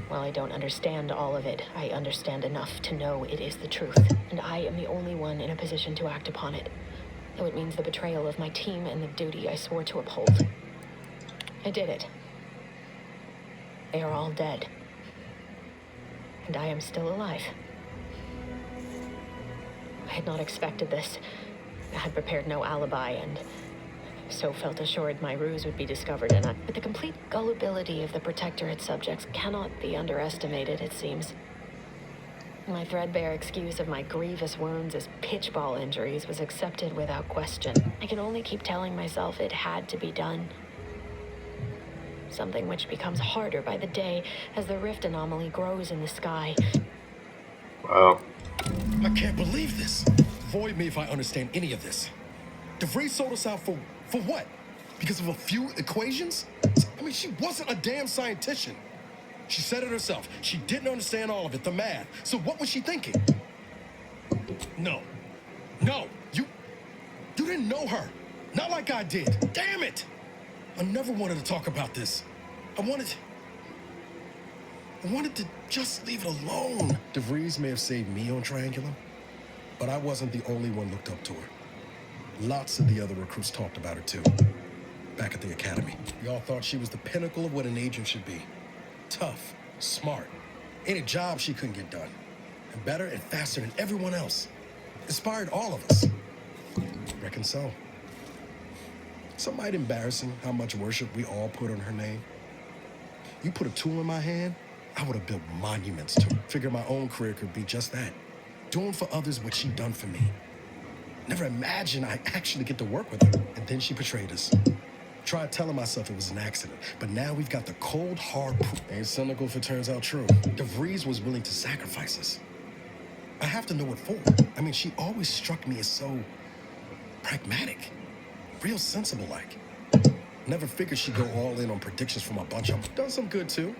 While I don't understand all of it, I understand enough to know it is the truth, and I am the only one in a position to act upon it. Though it means the betrayal of my team and the duty I swore to uphold. I did it. They are all dead. And I am still alive. I had not expected this. I had prepared no alibi, and so felt assured my ruse would be discovered, but the complete gullibility of the Protectorate subjects cannot be underestimated, it seems. My threadbare excuse of my grievous wounds as pitchball injuries was accepted without question. I can only keep telling myself it had to be done. Something which becomes harder by the day as the rift anomaly grows in the sky. Wow. I can't believe this. Void me if I understand any of this. de Vries sold us out for what? Because of a few equations? I mean, she wasn't a damn scientist. She said it herself. She didn't understand all of it, the math. So what was she thinking? No. You didn't know her. Not like I did. Damn it! I never wanted to talk about this. I wanted to just leave it alone. De Vries may have saved me on Triangulum, but I wasn't the only one looked up to her. Lots of the other recruits talked about her too. Back at the academy. We all thought she was the pinnacle of what an agent should be. Tough, smart, any job she couldn't get done. And better and faster than everyone else. Inspired all of us. Reckon so. Some might embarrassing how much worship we all put on her name. You put a tool in my hand, I would have built monuments to her. Figured my own career could be just that. Doing for others what she done for me. Never imagined I'd actually get to work with her. And then she betrayed us. Tried telling myself it was an accident, but now we've got the cold, hard proof. Ain't cynical if it turns out true. DeVries was willing to sacrifice us. I have to know what for. I mean, she always struck me as so pragmatic. Real sensible-like. Never figured she'd go all in on predictions from a bunch of them. Done some good, too.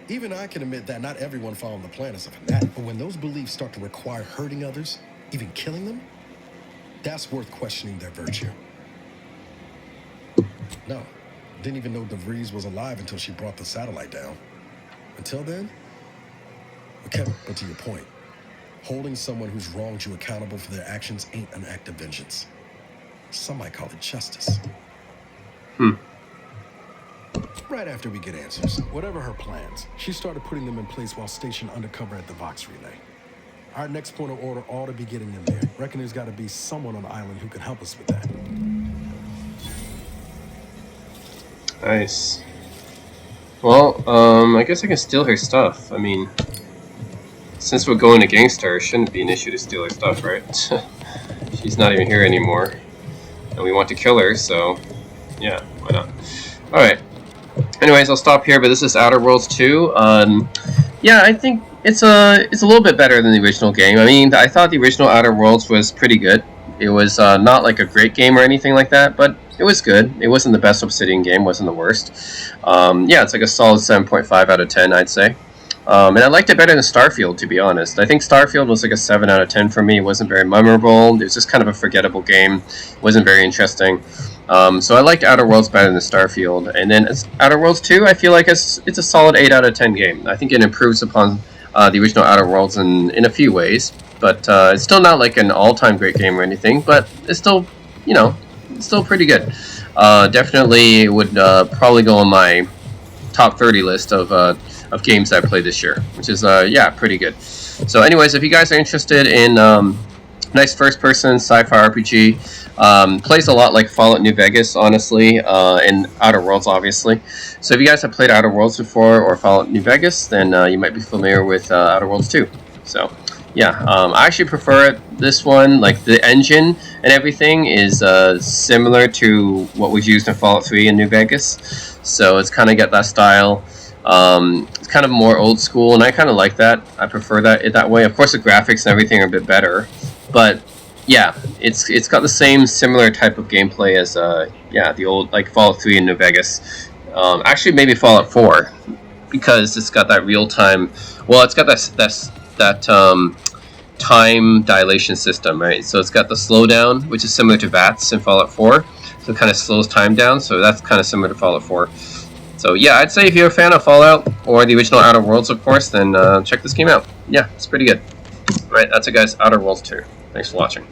Even I can admit that not everyone following the plan is a fanatic. But when those beliefs start to require hurting others, even killing them, that's worth questioning their virtue. No, didn't even know DeVries was alive until she brought the satellite down. Until then, okay, but to your point, holding someone who's wronged you accountable for their actions ain't an act of vengeance. Some might call it justice. Right after we get answers, whatever her plans, she started putting them in place while stationed undercover at the Vox Relay. Our next point of order ought to be getting them there. Reckon there's got to be someone on the island who can help us with that. Nice. Well, I guess I can steal her stuff. I mean, since we're going against her, it shouldn't be an issue to steal her stuff, right? She's not even here anymore. And we want to kill her, so yeah, why not? Alright. Anyways, I'll stop here, but this is Outer Worlds 2. Yeah, I think it's a little bit better than the original game. I mean, I thought the original Outer Worlds was pretty good. It was not like a great game or anything like that, but it was good. It wasn't the best Obsidian game, wasn't the worst. Yeah, it's like a solid 7.5 out of 10, I'd say. And I liked it better than Starfield, to be honest. I think Starfield was like a 7 out of 10 for me. It wasn't very memorable. It was just kind of a forgettable game. It wasn't very interesting. So I liked Outer Worlds better than Starfield. And then Outer Worlds 2, I feel like it's a solid 8 out of 10 game. I think it improves upon the original Outer Worlds in a few ways. But it's still not like an all-time great game or anything. But it's still, you know, it's still pretty good. Definitely would probably go on my top 30 list of games that I played this year, which is, yeah, pretty good. So anyways, if you guys are interested in nice first-person sci-fi RPG, plays a lot like Fallout New Vegas, honestly, and Outer Worlds, obviously. So if you guys have played Outer Worlds before or Fallout New Vegas, then you might be familiar with Outer Worlds 2. So yeah, I actually prefer this one. Like, the engine and everything is similar to what was used in Fallout 3 and New Vegas. So it's kind of got that style. It's kind of more old school, and I kind of like that. I prefer that way. Of course, the graphics and everything are a bit better, but yeah, it's got the same similar type of gameplay as yeah, the old like Fallout 3 and New Vegas. Actually, maybe Fallout 4, because it's got that real time. Well, it's got that time dilation system, right? So it's got the slowdown, which is similar to VATS in Fallout 4. So it kind of slows time down. So that's kind of similar to Fallout 4. So yeah, I'd say if you're a fan of Fallout or the original Outer Worlds, of course, then check this game out. Yeah, it's pretty good. All right, that's it, guys. Outer Worlds 2. Thanks for watching.